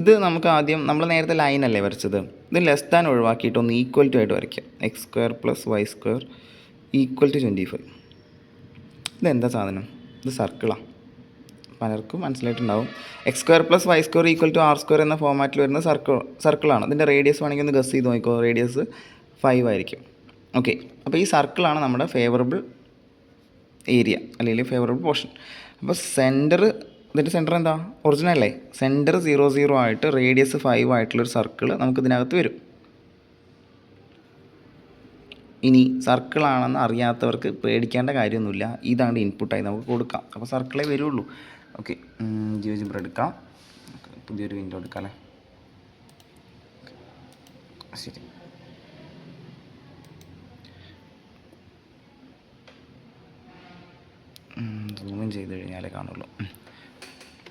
ഇത് നമുക്ക് ആദ്യം, നമ്മൾ നേരത്തെ ലൈനല്ലേ വരച്ചത്, ഇത് ലെസ് ദാൻ ഒഴിവാക്കിയിട്ട് ഒന്ന് ഈക്വൽ ടു ആയിട്ട് വരയ്ക്കാം. X square plus Y square equal to 25. ഇതെന്താ സാധനം? ഇത് സർക്കിളാണ്. പലർക്കും മനസ്സിലായിട്ടുണ്ടാവും. X square plus Y square equal to R square എന്ന ഫോമാറ്റിൽ വരുന്ന സർക്കിളാണ്. ഇതിൻ്റെ റേഡിയസ് വേണമെങ്കിൽ ഒന്ന് ഗസ് ചെയ്ത് നോക്കിക്കോ. റേഡിയസ് 5 ആയിരിക്കും. ഓക്കെ, അപ്പോൾ ഈ സർക്കിളാണ് നമ്മുടെ ഫേവറബിൾ ഏരിയ അല്ലെങ്കിൽ ഫേവറബിൾ പോർഷൻ. അപ്പോൾ സെൻറ്റർ, ഇതിൻ്റെ സെൻറ്റർ എന്താ? ഒറിജിനൽ അല്ലേ? സെൻറ്റർ 0 0 ആയിട്ട് റേഡിയസ് 5 ആയിട്ടുള്ളൊരു സർക്കിൾ നമുക്ക് ഇതിനകത്ത് വരും. ഇനി സർക്കിളാണെന്ന് അറിയാത്തവർക്ക് പേടിക്കേണ്ട കാര്യമൊന്നുമില്ല. ഇതാണ് ഇൻപുട്ടായി നമുക്ക് കൊടുക്കാം. അപ്പോൾ സർക്കിളേ വരുള്ളൂ. ഓക്കെ, ജിയോജിബ്ര എടുക്കാം. പുതിയൊരു വിൻഡോ എടുക്കാം അല്ലേ? ശരി, സൂം ചെയ്ത് കഴിഞ്ഞാലേ കാണുള്ളൂ.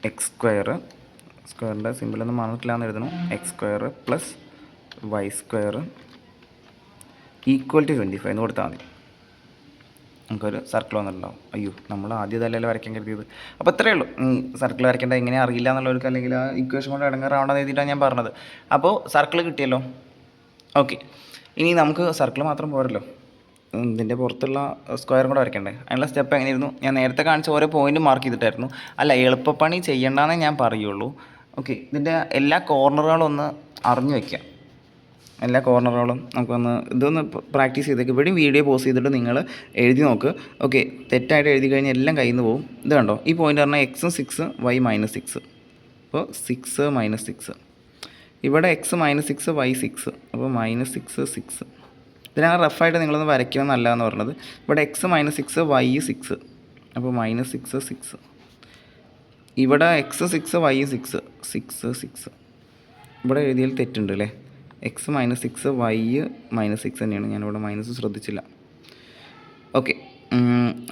എക്സ് സ്ക്വയറിൻ്റെ സിമ്പിളൊന്നും മറന്നിട്ടില്ല എന്ന് എഴുതണം. X square plus Y square equal to 25 എന്ന് കൊടുത്താൽ മതി. നമുക്കൊരു സർക്കിൾ വന്നിട്ടുണ്ടാവും. അയ്യോ, നമ്മൾ ആദ്യം ഇതല്ലല്ലോ വരയ്ക്കാൻ കരുതിയത്. അപ്പോൾ ഇത്രയേ ഉള്ളൂ. സർക്കിൾ വരയ്ക്കേണ്ട എങ്ങനെ അറിയില്ല എന്നുള്ളവർക്ക്, അല്ലെങ്കിൽ ആ ഇക്വേഷൻ കൊണ്ട് ഇടങ്ങാറാവണമെന്ന് എഴുതിയിട്ടാണ് ഞാൻ പറഞ്ഞത്. അപ്പോൾ സർക്കിൾ കിട്ടിയല്ലോ. ഓക്കെ, ഇനി നമുക്ക് സർക്കിൾ മാത്രം പോരല്ലോ, ഇതിൻ്റെ പുറത്തുള്ള സ്ക്വയറും കൂടെ വരയ്ക്കണ്ടേ? അതിനുള്ള സ്റ്റെപ്പ് എങ്ങനെയായിരുന്നു? ഞാൻ നേരത്തെ കാണിച്ച ഓരോ പോയിൻറ്റ് മാർക്ക് ചെയ്തിട്ടായിരുന്നു. അല്ല, എളുപ്പപ്പണി ചെയ്യേണ്ടെന്നേ ഞാൻ പറയുള്ളൂ. ഓക്കെ, ഇതിൻ്റെ എല്ലാ കോർണറുകളും ഒന്ന് അറിഞ്ഞു വയ്ക്കാം. എല്ലാ കോർണറുകളും നമുക്കൊന്ന് ഇതൊന്ന് പ്രാക്ടീസ് ചെയ്തേക്ക്. ഇവിടെയും വീഡിയോ പോസ് ചെയ്തിട്ട് നിങ്ങൾ എഴുതി നോക്ക്. ഓക്കെ, തെറ്റായിട്ട് എഴുതി കഴിഞ്ഞാൽ എല്ലാം കയ്യിൽ നിന്ന് പോകും. ഇത് കണ്ടോ, ഈ പോയിൻ്റ് പറഞ്ഞാൽ എക്സും 6 വൈ -6. അപ്പോൾ 6 -6. ഇവിടെ എക്സ് -6 വൈ 6. അപ്പോൾ -6 6. ഇതിനാണ് റഫായിട്ട് നിങ്ങളൊന്ന് വരയ്ക്കണം നല്ലതെന്ന് പറഞ്ഞത്. ഇവിടെ എക്സ് -6 വൈ 6. അപ്പോൾ -6 6. ഇവിടെ എക്സ് 6 വൈ 6 6 6. ഇവിടെ എഴുതിയാൽ തെറ്റുണ്ട് അല്ലേ? എക്സ് -6 വൈ -6 തന്നെയാണ്. ഞാനിവിടെ മൈനസ് ശ്രദ്ധിച്ചില്ല. ഓക്കെ,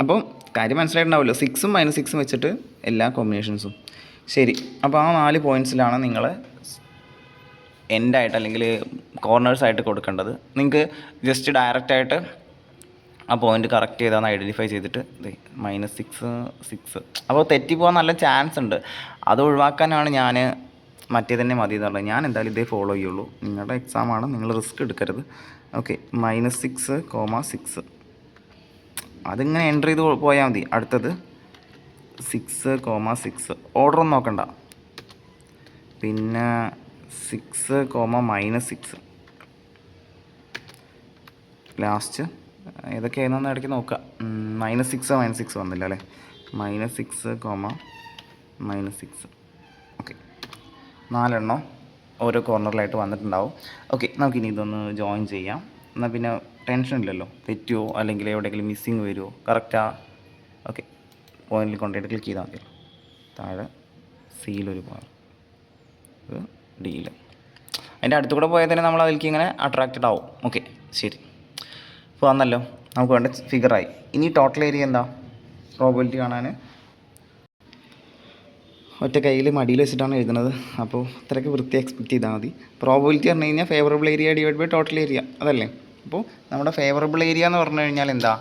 അപ്പോൾ കാര്യം മനസ്സിലായിട്ടുണ്ടാവുമല്ലോ. 6ഉം -6ഉം വെച്ചിട്ട് എല്ലാ കോമ്പിനേഷൻസും. ശരി, അപ്പോൾ ആ 4 പോയിൻറ്റ്സിലാണ് നിങ്ങൾ എൻഡായിട്ട് അല്ലെങ്കിൽ കോർണേഴ്സായിട്ട് കൊടുക്കേണ്ടത്. നിങ്ങൾക്ക് ജസ്റ്റ് ഡയറക്റ്റായിട്ട് ആ പോയിൻ്റ് കറക്റ്റ് ചെയ്താന്ന് ഐഡൻറ്റിഫൈ ചെയ്തിട്ട് -6 6. അപ്പോൾ തെറ്റിപ്പോകാൻ നല്ല ചാൻസ് ഉണ്ട്. അത് ഒഴിവാക്കാനാണ് ഞാൻ മറ്റേ തന്നെ മതി എന്ന് പറഞ്ഞത്. ഞാൻ എന്തായാലും ഇതേ ഫോളോ ചെയ്യുള്ളൂ. നിങ്ങളുടെ എക്സാമാണ്, നിങ്ങൾ റിസ്ക് എടുക്കരുത്. ഓക്കെ, -6, 6. അതിങ്ങനെ എൻ്റർ ചെയ്ത് പോയാൽ മതി. അടുത്തത് 6, 6. ഓർഡർ ഒന്നും നോക്കണ്ട. പിന്നെ 6, -6. ലാസ്റ്റ് ഏതൊക്കെയാണെന്ന് ഇടയ്ക്ക് നോക്കുക. -6 വന്നില്ല അല്ലേ? -6, -6. ഓക്കെ, 4 എണ്ണം ഓരോ കോർണറിലായിട്ട് വന്നിട്ടുണ്ടാവും. ഓക്കെ, നമുക്കിനി ഇതൊന്ന് ജോയിൻ ചെയ്യാം. എന്നാൽ പിന്നെ ടെൻഷൻ ഇല്ലല്ലോ, തെറ്റുമോ അല്ലെങ്കിൽ എവിടെയെങ്കിലും മിസ്സിങ് വരുമോ. കറക്റ്റാ? ഓക്കെ, പോയിന്റിൽ കൊണ്ടുപോയിട്ട് ക്ലിക്ക് ചെയ്താൽ മതി. താഴെ സിയിലൊരു പോയിന്റ്, ഇത് ഡിയിൽ. അതിൻ്റെ അടുത്ത് കൂടെ പോയാൽ തന്നെ നമ്മൾ അതിലേക്ക് ഇങ്ങനെ അട്രാക്റ്റഡ് ആവും. ഓക്കെ, ശരി. ഇപ്പോൾ വന്നല്ലോ, നമുക്ക് വേണ്ട ഫിഗറായി. ഇനി ടോട്ടൽ ഏരിയ എന്താ? പ്രോബിലിറ്റി കാണാൻ ഒറ്റ കയ്യിൽ മടിയിൽ വെച്ചിട്ടാണ് എഴുതുന്നത്. അപ്പോൾ ഇത്രയ്ക്ക് വൃത്തി എക്സ്പെക്റ്റ് ചെയ്താൽ മതി. പ്രോബിലിറ്റി പറഞ്ഞു കഴിഞ്ഞാൽ favourable area divide by total area, അതല്ലേ? അപ്പോൾ നമ്മുടെ ഫേവറബിൾ ഏരിയ എന്ന് പറഞ്ഞു കഴിഞ്ഞാൽ എന്താ,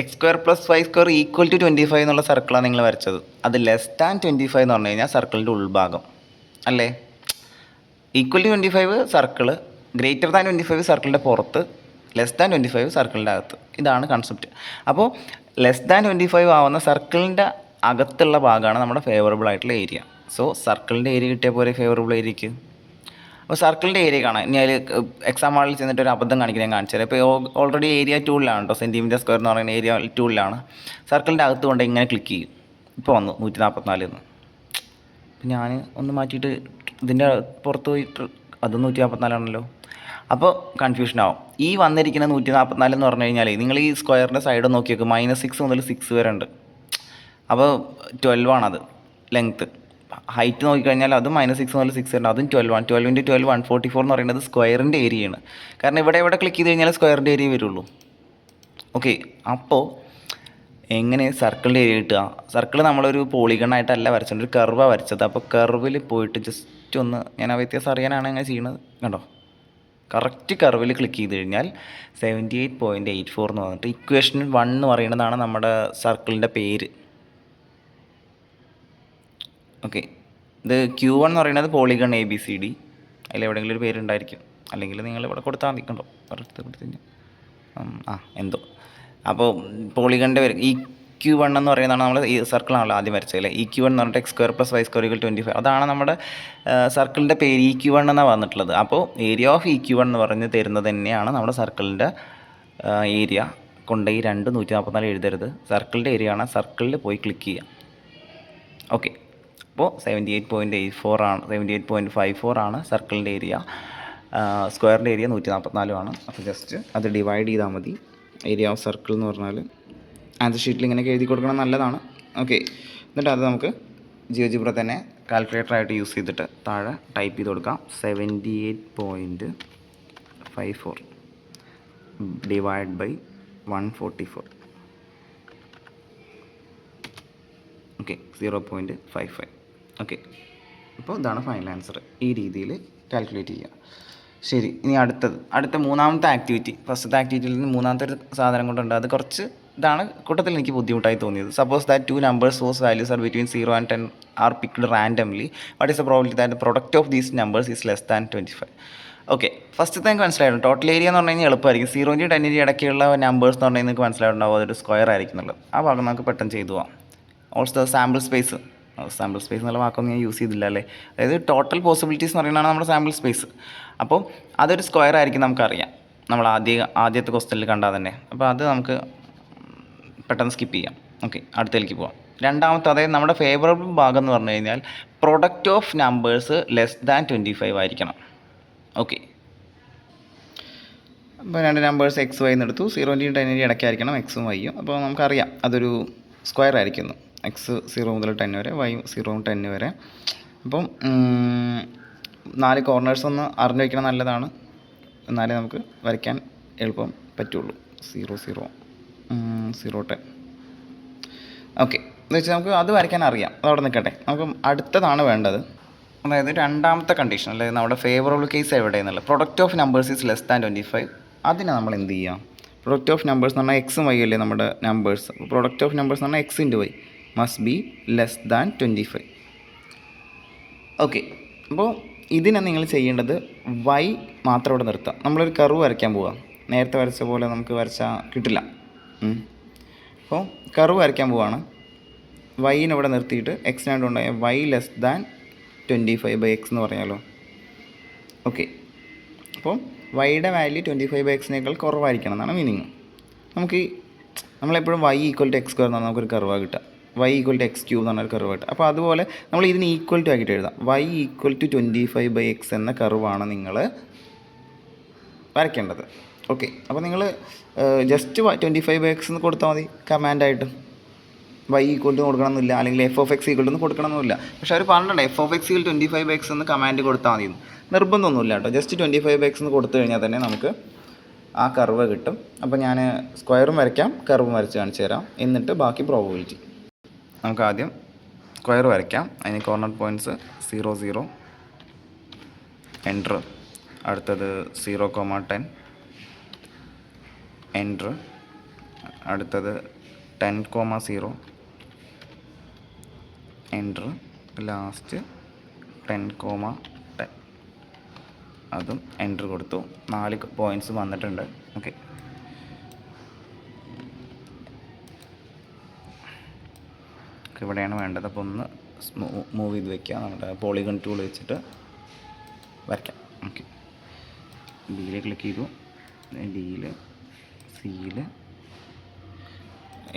X square plus Y square equal to 25 എന്നുള്ള സർക്കിളാണ് നിങ്ങൾ വരച്ചത്. അത് ലെസ് ദാൻ 25 എന്ന് പറഞ്ഞു കഴിഞ്ഞാൽ സർക്കിളിൻ്റെ ഉൾഭാഗം അല്ലേ. Equal to 25 circle, greater than 25 സർക്കിളിൻ്റെ പുറത്ത്, ലെസ് ദാൻ 25 സർക്കിളിൻ്റെ അകത്ത്. ഇതാണ് കൺസെപ്റ്റ്. അപ്പോൾ ലെസ് ദാൻ 25 ആവുന്ന സർക്കിളിൻ്റെ അകത്തുള്ള ഭാഗമാണ് നമ്മുടെ ഫേവറബിൾ ആയിട്ടുള്ള ഏരിയ. സോ സർക്കിളിൻ്റെ ഏരിയ കിട്ടിയ പോലെ ഫേവറബിൾ ഏരിയക്ക്. അപ്പോൾ സർക്കിളിൻ്റെ ഏരിയ കാണാം. ഇനി അതിൽ എക്സാം ഹാളിൽ ചെന്നിട്ട് ഒരു അബദ്ധം കാണിക്കാൻ ഞാൻ കാണിച്ചു തരാം. ഇപ്പോൾ ഓൾറെഡി ഏരിയ ടൂളിലാണ് കേട്ടോ, സെൻറ്റിമീറ്റർ സ്ക്വയർ എന്ന് പറയുന്ന ഏരിയ ടൂളിലാണ്. സർക്കിളിൻ്റെ അകത്ത് കൊണ്ട് ഇങ്ങനെ ക്ലിക്ക് ചെയ്യും. ഇപ്പോൾ വന്നു 144 എന്ന്. ഞാൻ ഒന്ന് മാറ്റിയിട്ട് ഇതിൻ്റെ പുറത്ത് പോയിട്ട് അത് 144 ആണല്ലോ. അപ്പോൾ കൺഫ്യൂഷൻ ആവും. ഈ വന്നിരിക്കുന്ന 144 എന്ന് പറഞ്ഞു കഴിഞ്ഞാൽ നിങ്ങൾ ഈ സ്ക്വയറിൻ്റെ സൈഡ് നോക്കി നോക്കും, -6 മുതൽ 6 വരെ ഉണ്ട്. അപ്പോൾ 12 ആണത് ലെങ്ത്ത്. ഹൈറ്റ് നോക്കിക്കഴിഞ്ഞാൽ അത് -6 മുതൽ 6 ഉണ്ട്, അതും 12 ആണ്. 12 × 12 144 എന്ന് പറയുന്നത് സ്ക്വയറിൻ്റെ ഏരിയയാണ്. കാരണം ഇവിടെ ക്ലിക്ക് ചെയ്ത് കഴിഞ്ഞാൽ സ്ക്വയറിൻ്റെ ഏരിയ വരുള്ളൂ. ഓക്കെ, അപ്പോൾ എങ്ങനെ സർക്കിളിൻ്റെ ഏരിയ കിട്ടുക? സർക്കിൾ നമ്മളൊരു പോളിഗണായിട്ടല്ല വരച്ചത്, ഒരു കർവാണ് വരച്ചത്. അപ്പോൾ കർവിൽ പോയിട്ട് ജസ്റ്റ് ഒന്ന്, ഞാൻ ആ വ്യത്യാസം അറിയാനാണ് അങ്ങനെ ചെയ്യുന്നത്. കണ്ടോ, കറക്റ്റ് കർവിൽ ക്ലിക്ക് ചെയ്ത് കഴിഞ്ഞാൽ 78.84 എന്ന് പറഞ്ഞിട്ട് ഇക്വേഷൻ 1 എന്ന് പറയുന്നതാണ് നമ്മുടെ സർക്കിളിൻ്റെ പേര്. ഓക്കെ, ഇത് Q1 എന്ന് പറയുന്നത് പോളിഗൺ ABCD. അതിലെവിടെയെങ്കിലും ഒരു പേരുണ്ടായിരിക്കും, അല്ലെങ്കിൽ നിങ്ങൾ ഇവിടെ കൊടുത്താൽ മതി. കണ്ടോ, എന്തോ. അപ്പോൾ പോളിഗണിൻ്റെ പേര് Q1 എന്ന് പറയുന്നതാണ് നമ്മൾ ഈ സർക്കിളാണല്ലോ ആദ്യം വരച്ചതല്ലേ. Q1 എന്ന് പറഞ്ഞിട്ട് X square plus Y square equal 25. അതാണ് നമ്മുടെ സർക്കിളിൻ്റെ പേര്. Q1 എന്നാണ് വന്നിട്ടുള്ളത്. അപ്പോൾ ഏരിയ ഓഫ് Q1 എന്ന് പറഞ്ഞ് തരുന്നത് തന്നെയാണ് നമ്മുടെ സർക്കിളിൻ്റെ ഏരിയ. കൊണ്ടുപോയി 144 എഴുതരുത്, സർക്കിളിൻ്റെ ഏരിയ ആണ്. സർക്കിളിൽ പോയി ക്ലിക്ക് ചെയ്യുക. ഓക്കെ, അപ്പോൾ 78.84 ആണ്, 78.54 ആണ് സർക്കിളിൻ്റെ ഏരിയ. സ്ക്വയറിൻ്റെ ഏരിയ 144 ആണ്. അപ്പോൾ ജസ്റ്റ് അത് ഡിവൈഡ് ചെയ്താൽ മതി. ഏരിയ ഓഫ് സർക്കിൾ എന്ന് പറഞ്ഞാൽ ആൻസർ ഷീറ്റിൽ ഇങ്ങനെയൊക്കെ എഴുതി കൊടുക്കണം, നല്ലതാണ്. ഓക്കെ, എന്നിട്ട് അത് നമുക്ക് ജിയോജിബ്ര തന്നെ കാൽക്കുലേറ്ററായിട്ട് യൂസ് ചെയ്തിട്ട് താഴെ ടൈപ്പ് ചെയ്ത് കൊടുക്കാം. 78.54 ഡിവൈഡ് ബൈ 144. ഓക്കെ, 0.55. ഓക്കെ, അപ്പോൾ ഇതാണ് ഫൈനൽ ആൻസർ. ഈ രീതിയിൽ കാൽക്കുലേറ്റ് ചെയ്യുക. ശരി, ഇനി അടുത്ത മൂന്നാമത്തെ ആക്ടിവിറ്റി. ഫസ്റ്റത്തെ ആക്ടിവിറ്റിയിൽ നിന്ന് മൂന്നാമത്തെ ഒരു സാധനം കൊണ്ടുണ്ട്. അത് കുറച്ച് ഇതാണ് കൂട്ടത്തിൽ എനിക്ക് ബുദ്ധിമുട്ടായി തോന്നിയത്. Suppose that 2 numbers whose values are between 0 and 10 are picked randomly. What is the probability that the product of these numbers is less than 25? Okay, ഫസ്റ്റത്തെ എനിക്ക് മനസ്സിലായിരുന്നു. ടോട്ടൽ ഏരിയ എന്ന് പറഞ്ഞു കഴിഞ്ഞാൽ എളുപ്പമായിരിക്കും. 0 നും 10 നും ഇടയ്ക്കുള്ള നമ്പേഴ്സ് എന്ന് പറഞ്ഞാൽ നിങ്ങൾക്ക് മനസ്സിലായിട്ടുണ്ടാവും, അതൊരു സ്ക്വയർ ആയിരിക്കും എന്നുള്ളത്. ആ ഭാഗം നമുക്ക് പെട്ടെന്ന് ചെയ്തു പോകാം. ഓൾസോ സാമ്പിൾ സ്പേസ് എന്നുള്ള വാക്കൊന്നും ഞാൻ യൂസ് ചെയ്തില്ല അല്ലേ. അതായത് ടോട്ടൽ പോസിബിലിറ്റീസ് എന്ന് പറയുന്നതാണ് നമ്മുടെ സാമ്പിൾ സ്പേസ്. അപ്പോൾ അതൊരു സ്ക്വയർ ആയിരിക്കും നമുക്കറിയാം, നമ്മൾ ആദ്യത്തെ ക്വസ്റ്റ്യനിൽ കണ്ടാൽ തന്നെ. അപ്പോൾ അത് നമുക്ക് പെട്ടെന്ന് സ്കിപ്പ് ചെയ്യാം. ഓക്കെ, അടുത്തേക്ക് പോകാം. രണ്ടാമത്തെ, അതായത് നമ്മുടെ ഫേവറബിൾ ഭാഗം എന്ന് പറഞ്ഞു കഴിഞ്ഞാൽ product of numbers less than 25 ആയിരിക്കണം. ഓക്കെ, അപ്പോൾ 2 നമ്പേഴ്സ് എക്സ് വൈ എന്നെടുത്തു. 0 നും 10 നും ഇടയ്ക്കായിരിക്കണം എക്സും വൈയും. അപ്പോൾ നമുക്കറിയാം അതൊരു സ്ക്വയർ ആയിരിക്കുന്നു. എക്സ് 0 മുതൽ 10 വരെ, വൈ 0 മുതൽ 10 വരെ. അപ്പം 4 കോർണേഴ്സ് ഒന്ന് അറിഞ്ഞു വയ്ക്കണം, നല്ലതാണ്. എന്നാലേ നമുക്ക് വരയ്ക്കാൻ എളുപ്പം പറ്റുള്ളൂ. 0 0 0 10. ഓക്കെ, എന്ന് വെച്ചാൽ നമുക്ക് അത് വരയ്ക്കാൻ അറിയാം, അതവിടെ നിൽക്കട്ടെ. നമുക്ക് അടുത്തതാണ് വേണ്ടത്. അതായത് രണ്ടാമത്തെ കണ്ടീഷൻ, അതായത് നമ്മുടെ ഫേവറബിൾ കേസ് എവിടെയെന്നുള്ളത്. Product of numbers is less than 25. അതിനെ നമ്മൾ എന്ത് ചെയ്യാം? പ്രൊഡക്റ്റ് ഓഫ് നമ്പേഴ്സ് എന്ന് പറഞ്ഞാൽ എക്സും വൈ അല്ലേ നമ്മുടെ നമ്പേഴ്സ്. പ്രൊഡക്റ്റ് ഓഫ് നമ്പേഴ്സ് എന്ന് പറഞ്ഞാൽ X into Y must be less than 25. Okay, അപ്പോൾ ഇതിനെ നിങ്ങൾ ചെയ്യേണ്ടത് വൈ മാത്രം ഇവിടെ നിർത്താം. നമ്മളൊരു കർവ് വരയ്ക്കാൻ പോവാം. നേരത്തെ വരച്ച പോലെ നമുക്ക് വരച്ചാൽ കിട്ടില്ല. അപ്പോൾ കർവ് വരയ്ക്കാൻ പോവാണ്. വൈനെ ഇവിടെ നിർത്തിയിട്ട് എക്സിനായിട്ട് ഉണ്ടായ വൈ ലെസ് ദാൻ 25/x എന്ന് പറയാമല്ലോ. ഓക്കെ, അപ്പോൾ വൈയുടെ വാല്യൂ 25/x കുറവായിരിക്കണം എന്നാണ് മീനിങ്. നമ്മളെപ്പോഴും y = x² എന്ന് പറഞ്ഞാൽ നമുക്കൊരു കർവാണ് കിട്ടുക. y = x³ എന്ന് പറഞ്ഞൊരു കർവ് കിട്ടുക. അപ്പോൾ അതുപോലെ നമ്മൾ ഇതിന് ഈക്വൽ ടു ആക്കിയിട്ട് എഴുതാം. y = 25/x എന്ന കർവാണ് നിങ്ങൾ വരയ്ക്കേണ്ടത്. ഓക്കെ, അപ്പോൾ നിങ്ങൾ ജസ്റ്റ് 25/x എന്ന് കൊടുത്താൽ മതി കമാൻഡായിട്ട്. y = കൊടുക്കണമെന്നില്ല, അല്ലെങ്കിൽ f(x) = കൊടുക്കണമെന്നില്ല. പക്ഷേ അവർ പറഞ്ഞിട്ടുണ്ട് f(x) = 25/x എന്ന് കമാൻഡ് കൊടുത്താൽ മതി. നിർബന്ധമൊന്നുമില്ല കേട്ടോ. ജസ്റ്റ് 25/x എന്ന് കൊടുത്തു കഴിഞ്ഞാൽ തന്നെ നമുക്ക് ആ കർവ് കിട്ടും. അപ്പോൾ ഞാൻ സ്ക്വയറും വരയ്ക്കാം, കർവും വരച്ച് കാണിച്ചു തരാം. എന്നിട്ട് ബാക്കി പ്രോബബിലിറ്റി. നമുക്ക് ആദ്യം സ്ക്വയർ വരയ്ക്കാം. അതിന് കോർണർ പോയിൻറ്റ്സ് 0 0 എൻ്റർ. അടുത്തത് 0, 10 എൻ്റർ. അടുത്തത് 10,0 എൻ്റർ. ലാസ്റ്റ് 10,10 അതും എൻ്റർ കൊടുത്തു. 4 പോയിൻറ്റ്സ് വന്നിട്ടുണ്ട്. ഓക്കെ, ഇവിടെയാണ് വേണ്ടത്. അപ്പോൾ ഒന്ന് മൂവ് ചെയ്ത് വയ്ക്കുക. നമ്മുടെ പോളിഗൺ ടൂൾ വെച്ചിട്ട് വരയ്ക്കാം. ഓക്കെ, ഡിയിൽ ക്ലിക്ക് ചെയ്തു. ഡിയിൽ, സിയിൽ,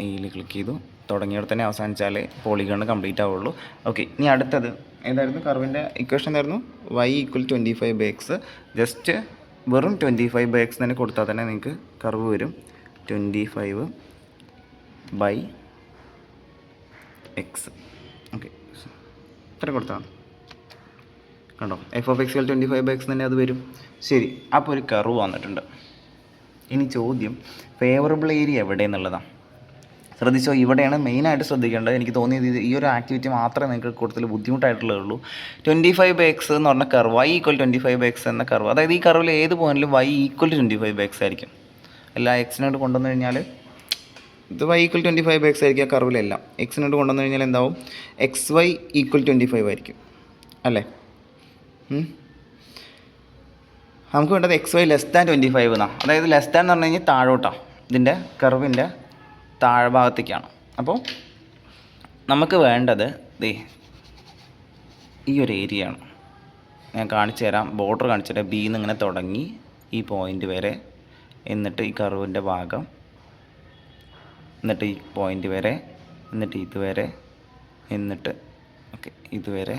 എയിൽ ക്ലിക്ക് ചെയ്തു. തുടങ്ങിയവിടെ തന്നെ അവസാനിച്ചാലേ പോളിഗൺ കംപ്ലീറ്റ് ആവുള്ളൂ. ഓക്കെ, ഇനി അടുത്തത് ഏതായിരുന്നു? കർവിൻ്റെ ഇക്വേഷൻ എന്തായിരുന്നു? y = 25/x. ജസ്റ്റ് വെറും 25/x തന്നെ കൊടുത്താൽ തന്നെ നിങ്ങൾക്ക് കർവ് വരും. 25/x. ഓക്കെ, ഇത്ര കൊടുത്താൽ കണ്ടോ, f(x) = 25/x തന്നെ അത് വരും. ശരി, അപ്പോൾ ഒരു കർവ് വന്നിട്ടുണ്ട്. ഇനി ചോദ്യം ഫേവറബിൾ ഏരിയ എവിടെ എന്നുള്ളതാണ്. ശ്രദ്ധിച്ചോ, ഇവിടെയാണ് മെയിനായിട്ട് ശ്രദ്ധിക്കേണ്ടത്. എനിക്ക് തോന്നിയത് ഈ ഒരു ആക്ടിവിറ്റി മാത്രമേ നിങ്ങൾക്ക് കൂടുതൽ ബുദ്ധിമുട്ടായിട്ടുള്ളൂ. 25/x എന്ന് പറഞ്ഞ കർവ്, y = 25/x എന്ന കർവ്, അതായത് ഈ കർവിൽ ഏത് പോയിന്റിലും y = 25/x ആയിരിക്കും. എല്ലാ എക്സിനോട് കൊണ്ടുവന്നു കഴിഞ്ഞാൽ ഇത് y = 25/x ആയിരിക്കും. ആ കർവിലെല്ലാം എക്സിനോട് കൊണ്ടുവന്നു കഴിഞ്ഞാൽ എന്താവും? xy = 25 ആയിരിക്കും അല്ലേ? നമുക്ക് വേണ്ടത് xy < 25 എന്നാണ്. അതായത് ലെസ് ദാൻ എന്ന് പറഞ്ഞു കഴിഞ്ഞാൽ താഴോട്ടാണ്, ഇതിൻ്റെ കർവിൻ്റെ താഴ്ഭാഗത്തേക്കാണ്. അപ്പോൾ നമുക്ക് വേണ്ടത് ഈ ഒരു ഏരിയ ആണ്. ഞാൻ കാണിച്ചു തരാം, ബോർഡർ കാണിച്ചു തരാം. ബി നിന്ന് ഇങ്ങനെ തുടങ്ങി ഈ പോയിൻ്റ് വരെ, എന്നിട്ട് ഈ കർവിൻ്റെ ഭാഗം, എന്നിട്ട് ഈ പോയിൻ്റ് വരെ, എന്നിട്ട് ഇതുവരെ, എന്നിട്ട് ഓക്കെ ഇതുവരെ,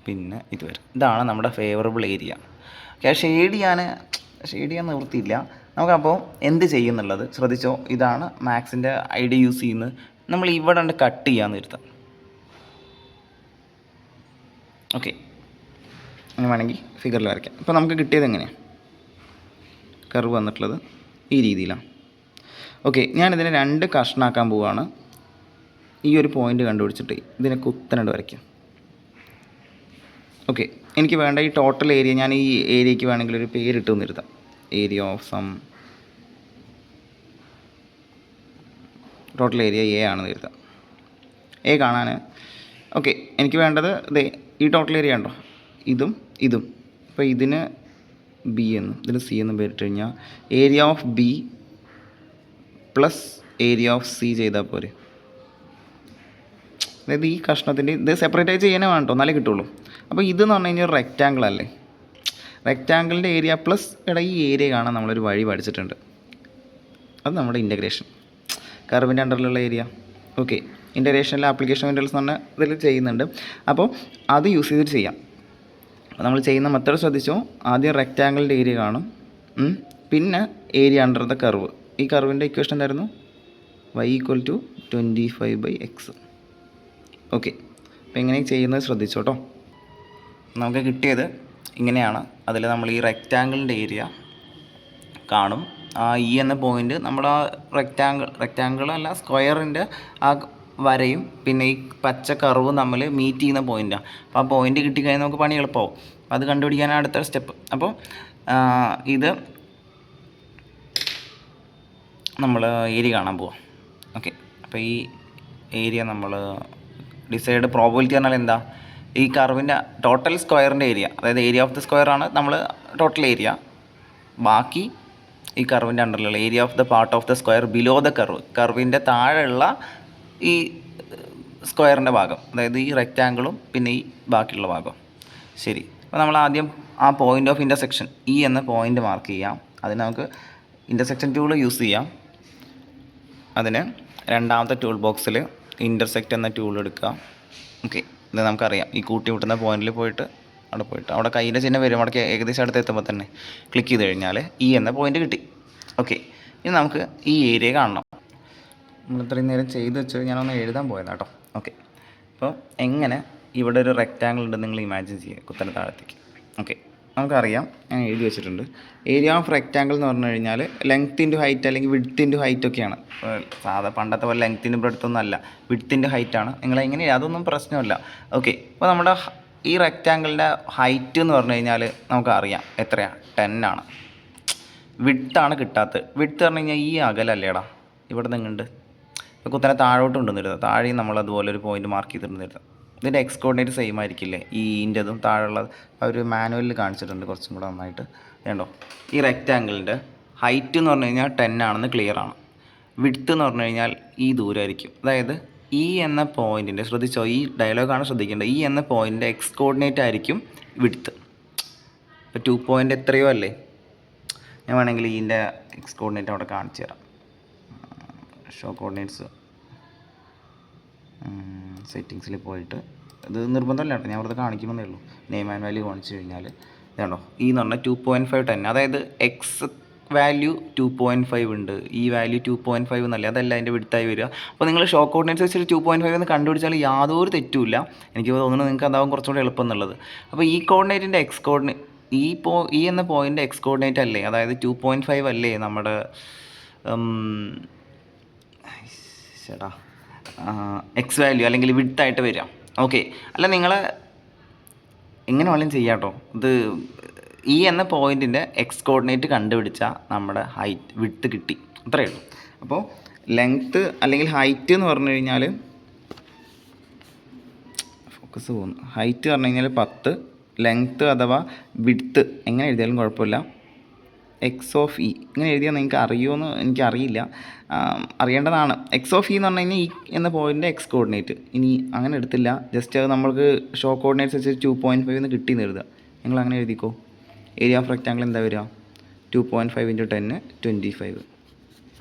പിന്നെ ഇതുവരെ. ഇതാണ് നമ്മുടെ ഫേവറബിൾ ഏരിയ. ഓക്കെ, ഷെയ്ഡ് ചെയ്യാൻ നിവൃത്തിയില്ല. നമുക്കപ്പോൾ എന്ത് ചെയ്യുന്നുള്ളത് ശ്രദ്ധിച്ചോ. ഇതാണ് മാക്സിൻ്റെ ഐഡിയ യൂസ് ചെയ്യുന്നത്. നമ്മൾ ഇവിടെ ഉണ്ട് കട്ട് ചെയ്യാമെന്ന് വരുത്താം. ഓക്കെ, അങ്ങനെ വേണമെങ്കിൽ ഫിഗറിൽ വരയ്ക്കാം. ഇപ്പോൾ നമുക്ക് കിട്ടിയത് എങ്ങനെയാണ്? കർവ് വന്നിട്ടുള്ളത് ഈ രീതിയിലാണ്. ഓക്കെ, ഞാനിതിനെ 2 കഷ്ണാക്കാൻ പോവുകയാണ്. ഈ ഒരു പോയിൻ്റ് കണ്ടുപിടിച്ചിട്ട് ഇതിനെ കുത്തനോട് വരയ്ക്കാം. ഓക്കെ, എനിക്ക് വേണ്ട ഈ ടോട്ടൽ ഏരിയ, ഞാൻ ഈ ഏരിയയ്ക്ക് വേണമെങ്കിൽ ഒരു പേരിട്ട് വന്നിരുത്താം. Area of sum total area A ആണെന്ന് കരുതാം. എ കാണാൻ ഓക്കെ, എനിക്ക് വേണ്ടത് ഈ ടോട്ടൽ ഏരിയ ഉണ്ടോ, ഇതും ഇതും. അപ്പോൾ ഇതിന് ബി എന്നും ഇതിന് സി എന്നും പേരിട്ട് കഴിഞ്ഞാൽ area of B plus area of C ചെയ്താൽ പോരെ. അതായത് ഈ കഷ്ണത്തിൻ്റെ ഇത് സെപ്പറേറ്റ് ആയി ചെയ്യാനേ വേണം കേട്ടോ, എന്നാലേ കിട്ടുള്ളൂ. അപ്പോൾ ഇതെന്ന് പറഞ്ഞു കഴിഞ്ഞാൽ ഒരു റെക്റ്റാങ്കിൾ അല്ലേ. റെക്റ്റാങ്കിളിൻ്റെ ഏരിയ പ്ലസ് ഈ ഏരിയ കാണാൻ നമ്മളൊരു വഴി പഠിച്ചിട്ടുണ്ട്. അത് നമ്മുടെ ഇൻ്റഗ്രേഷൻ, കർവിൻ്റെ അണ്ടറിലുള്ള ഏരിയ. ഓക്കെ, ഇൻ്റഗ്രേഷനിലെ ആപ്ലിക്കേഷൻ വിൻഡോസ് എന്ന് പറഞ്ഞാൽ ഇതിൽ ചെയ്യുന്നുണ്ട്. അപ്പോൾ അത് യൂസ് ചെയ്തിട്ട് ചെയ്യാം. അപ്പോൾ നമ്മൾ ചെയ്യുന്ന മെത്തേഡ് ശ്രദ്ധിച്ചോ. ആദ്യം റെക്റ്റാങ്കിളിൻ്റെ ഏരിയ കാണും, പിന്നെ ഏരിയ അണ്ടർ ദ കർവ്. ഈ കർവിൻ്റെ ഇക്വേഷൻ എന്തായിരുന്നു? y = 25/x. ഓക്കെ, അപ്പോൾ എങ്ങനെ ചെയ്യുന്നത് ശ്രദ്ധിച്ചോട്ടോ. നമുക്ക് കിട്ടിയത് ഇങ്ങനെയാണ്. അതിൽ നമ്മൾ ഈ റെക്റ്റാങ്കിളിൻ്റെ ഏരിയ കാണും. ആ ഇ എന്ന പോയിൻ്റ് നമ്മൾ ആ റെക്റ്റാങ്കിൾ അല്ല സ്ക്വയറിൻ്റെ ആ വരയും പിന്നെ ഈ പച്ച കർവും തമ്മിൽ മീറ്റ് ചെയ്യുന്ന പോയിൻ്റാണ്. അപ്പോൾ ആ പോയിൻ്റ് കിട്ടിക്കഴിഞ്ഞാൽ നമുക്ക് പണി എളുപ്പമാവും. അപ്പോൾ അത് കണ്ടുപിടിക്കാനാണ് അടുത്ത സ്റ്റെപ്പ്. അപ്പോൾ ഇത് നമ്മൾ ഏരിയ കാണാൻ പോവാം. ഓക്കെ, അപ്പോൾ ഈ ഏരിയ നമ്മൾ ഡിസൈഡ് പ്രോബബിലിറ്റി പറഞ്ഞാൽ എന്താ? ഈ കർവിൻ്റെ ടോട്ടൽ സ്ക്വയറിൻ്റെ ഏരിയ, അതായത് ഏരിയ ഓഫ് ദ സ്ക്വയർ ആണ് നമ്മൾ ടോട്ടൽ ഏരിയ. ബാക്കി ഈ കർവിൻ്റെ അണ്ടറിലുള്ള area of the part of the square below the curve, കർവിൻ്റെ താഴെയുള്ള ഈ സ്ക്വയറിൻ്റെ ഭാഗം, അതായത് ഈ റെക്റ്റാങ്കിളും പിന്നെ ഈ ബാക്കിയുള്ള ഭാഗം. ശരി, അപ്പോൾ നമ്മൾ ആദ്യം ആ പോയിൻ്റ് ഓഫ് ഇൻ്റർസെക്ഷൻ ഇ എന്ന പോയിൻ്റ് മാർക്ക് ചെയ്യാം. അതിന് നമുക്ക് ഇൻ്റർസെക്ഷൻ ടൂൾ യൂസ് ചെയ്യാം. അതിന് രണ്ടാമത്തെ ടൂൾ ബോക്സിൽ ഇൻ്റർസെക്റ്റ് എന്ന ടൂൾ എടുക്കുക. ഓക്കെ, ഇത് നമുക്കറിയാം. ഈ കൂട്ടി മുട്ടുന്ന പോയിന്റിൽ പോയിട്ട് അവിടെ കയ്യിലെ ചിഹ്നം വരും. അവിടെ ഏകദേശം അടുത്ത് എത്തുമ്പോൾ തന്നെ ക്ലിക്ക് ചെയ്ത് കഴിഞ്ഞാൽ ഇ എന്ന പോയിന്റ് കിട്ടി. ഓക്കെ, ഇനി നമുക്ക് ഈ ഏരിയ കാണണം. നമ്മൾ ഇത്രയും നേരം ചെയ്ത് വെച്ച് ഞാനൊന്ന് എഴുതാൻ പോയത് കേട്ടോ. ഓക്കെ, അപ്പോൾ എങ്ങനെ ഇവിടെ ഒരു റെക്റ്റാങ്കിൾ ഉണ്ട് നിങ്ങൾ ഇമാജിൻ ചെയ്യുക, കുത്തനെ താഴത്തേക്ക്. ഓക്കെ, നമുക്കറിയാം, ഞാൻ എഴുതി വെച്ചിട്ടുണ്ട്. ഏരിയ ഓഫ് റെക്റ്റാങ്കിൾ എന്ന് പറഞ്ഞു കഴിഞ്ഞാൽ ലെങ്ത് ഇൻറ്റു ഹൈറ്റ് അല്ലെങ്കിൽ വിഡ്ത്ത് ഇൻറ്റു ഹൈറ്റ് ഒക്കെയാണ്. പണ്ടത്തെ പോലെ ലെങ്ത് ഇൻറ്റു ബ്രെഡ്ത്ത് ഒന്നും അല്ല, വിഡ്ത്ത് ഇൻറ്റു ഹൈറ്റാണ്. നിങ്ങളെങ്ങനെ അതൊന്നും പ്രശ്നമില്ല. ഓക്കെ, അപ്പോൾ നമ്മുടെ ഈ റെക്റ്റാങ്കിളിൻ്റെ ഹൈറ്റ് എന്ന് പറഞ്ഞു കഴിഞ്ഞാൽ നമുക്കറിയാം എത്രയാണ്, 10 ആണ്. വിഡ്ത്താണ് കിട്ടാത്തത്. വിഡ്ത്ത് പറഞ്ഞു കഴിഞ്ഞാൽ ഈ അകലല്ലേടാ ഇവിടെ നിന്നുണ്ട്. ഇപ്പോൾ കുത്തനെ താഴോട്ട് കൊണ്ടുവന്നിരുന്നത്, താഴെയും നമ്മൾ അതുപോലെ ഒരു പോയിന്റ് മാർക്ക് ചെയ്തിരുന്നിരുന്നത്. ഇതിൻ്റെ എക്സ് കോർഡിനേറ്റ് സെയിം ആയിരിക്കില്ലേ ഈ ഇൻ്റെതും താഴെയുള്ളത്. അവർ മാനുവലിൽ കാണിച്ചിട്ടുണ്ട് കുറച്ചും കൂടെ നന്നായിട്ട്. വേണ്ടോ ഈ റെക്റ്റാങ്കിളിൻ്റെ ഹൈറ്റ് എന്ന് പറഞ്ഞു കഴിഞ്ഞാൽ 10 ആണെന്ന് ക്ലിയർ ആണ്. വിഡ്ത്ത് എന്ന് പറഞ്ഞു കഴിഞ്ഞാൽ ഈ ദൂരമായിരിക്കും. അതായത് ഈ എന്ന പോയിൻറ്റിൻ്റെ, ശ്രദ്ധിച്ചോ ഈ ഡയലോഗാണ് ശ്രദ്ധിക്കേണ്ടത്, ഈ എന്ന പോയിൻറ്റിൻ്റെ എക്സ് കോർഡിനേറ്റ് ആയിരിക്കും വിഡ്ത്ത്. ഇപ്പോൾ 2 പോയിൻ്റ് എത്രയോ അല്ലേ. ഞാൻ വേണമെങ്കിൽ ഇതിൻ്റെ എക്സ് കോർഡിനേറ്റ് അവിടെ കാണിച്ചു തരാം. ഷോ കോർഡിനേറ്റ്സ് സെറ്റിങ്സിൽ പോയിട്ട്, ഇത് നിർബന്ധമല്ല കേട്ടോ, ഞാൻ വെറുതെ കാണിക്കണമെന്നേ ഉള്ളൂ. നെയിം ആൻഡ് വാല്യൂ കാണിച്ചു കഴിഞ്ഞാൽ ഇതാണോ ഈ എന്ന് പറഞ്ഞാൽ 2.5 10. അതായത് എക്സ് വാല്യൂ 2.5 ഉണ്ട്, ഈ വാല്യൂ 2.5 എന്നല്ലേ, അതല്ല അതിൻ്റെ വിഡ്ത്തായി വരിക. അപ്പോൾ നിങ്ങൾ ഷോ കോർഡിനേറ്റ്സ് വെച്ചിട്ട് 2.5 എന്ന് കണ്ടുപിടിച്ചാൽ യാതൊരു തെറ്റുമില്ല. എനിക്ക് തോന്നുന്നു നിങ്ങൾക്ക് അതാവും കുറച്ചുകൂടി എളുപ്പം എന്നുള്ളത്. അപ്പോൾ ഈ കോർഡിനേറ്റിൻ്റെ എക്സ് കോർഡിനേറ്റ് ഈ എന്ന പോയിൻ്റ് എക്സ് കോർഡിനേറ്റ് അല്ലേ, അതായത് 2.5 അല്ലേ നമ്മുടെ ചേട്ടാ എക്സ് വാല്യൂ അല്ലെങ്കിൽ വിഡ്ത്തായിട്ട് വരിക. ഓക്കെ, അല്ല നിങ്ങൾ എങ്ങനെ വേണമെങ്കിലും ചെയ്യാം കേട്ടോ. ഇത് ഈ എന്ന പോയിൻറ്റിൻ്റെ എക്സ് കോർഡിനേറ്റ് കണ്ടുപിടിച്ചാൽ നമ്മുടെ വിഡ്ത്ത് കിട്ടി, അത്രയേ ഉള്ളൂ. അപ്പോൾ ലെങ്ത്ത് അല്ലെങ്കിൽ ഹൈറ്റ് എന്ന് പറഞ്ഞു കഴിഞ്ഞാൽ, ഫോക്കസ് പോകുന്നു, ഹൈറ്റ് പറഞ്ഞു കഴിഞ്ഞാൽ 10, ലെങ്ത്ത് അഥവാ വിഡ്ത്ത് എങ്ങനെ എഴുതിയാലും കുഴപ്പമില്ല എക്സ് ഓഫ് ഇ ഇങ്ങനെ എഴുതിയാൽ നിങ്ങൾക്ക് അറിയുമോയെന്ന് എനിക്കറിയില്ല, അറിയേണ്ടതാണ്. എക്സ് ഓഫ് ഇ എന്ന് പറഞ്ഞു കഴിഞ്ഞാൽ ഈ എന്ന പോയിൻ്റിൻ്റെ എക്സ് കോർഡിനേറ്റ്. ഇനി അങ്ങനെ എടുത്തില്ല, ജസ്റ്റ് അത് നമ്മൾക്ക് ഷോ കോർഡിനേറ്റ്സ് വെച്ച് 2.5 എന്ന് കിട്ടിയെന്ന് എഴുതുക. നിങ്ങൾ അങ്ങനെ എഴുതിക്കോ. ഏരിയ ഓഫ് റെക്റ്റാങ്കിൾ എന്താ വരിക? 2.5 × 10 25.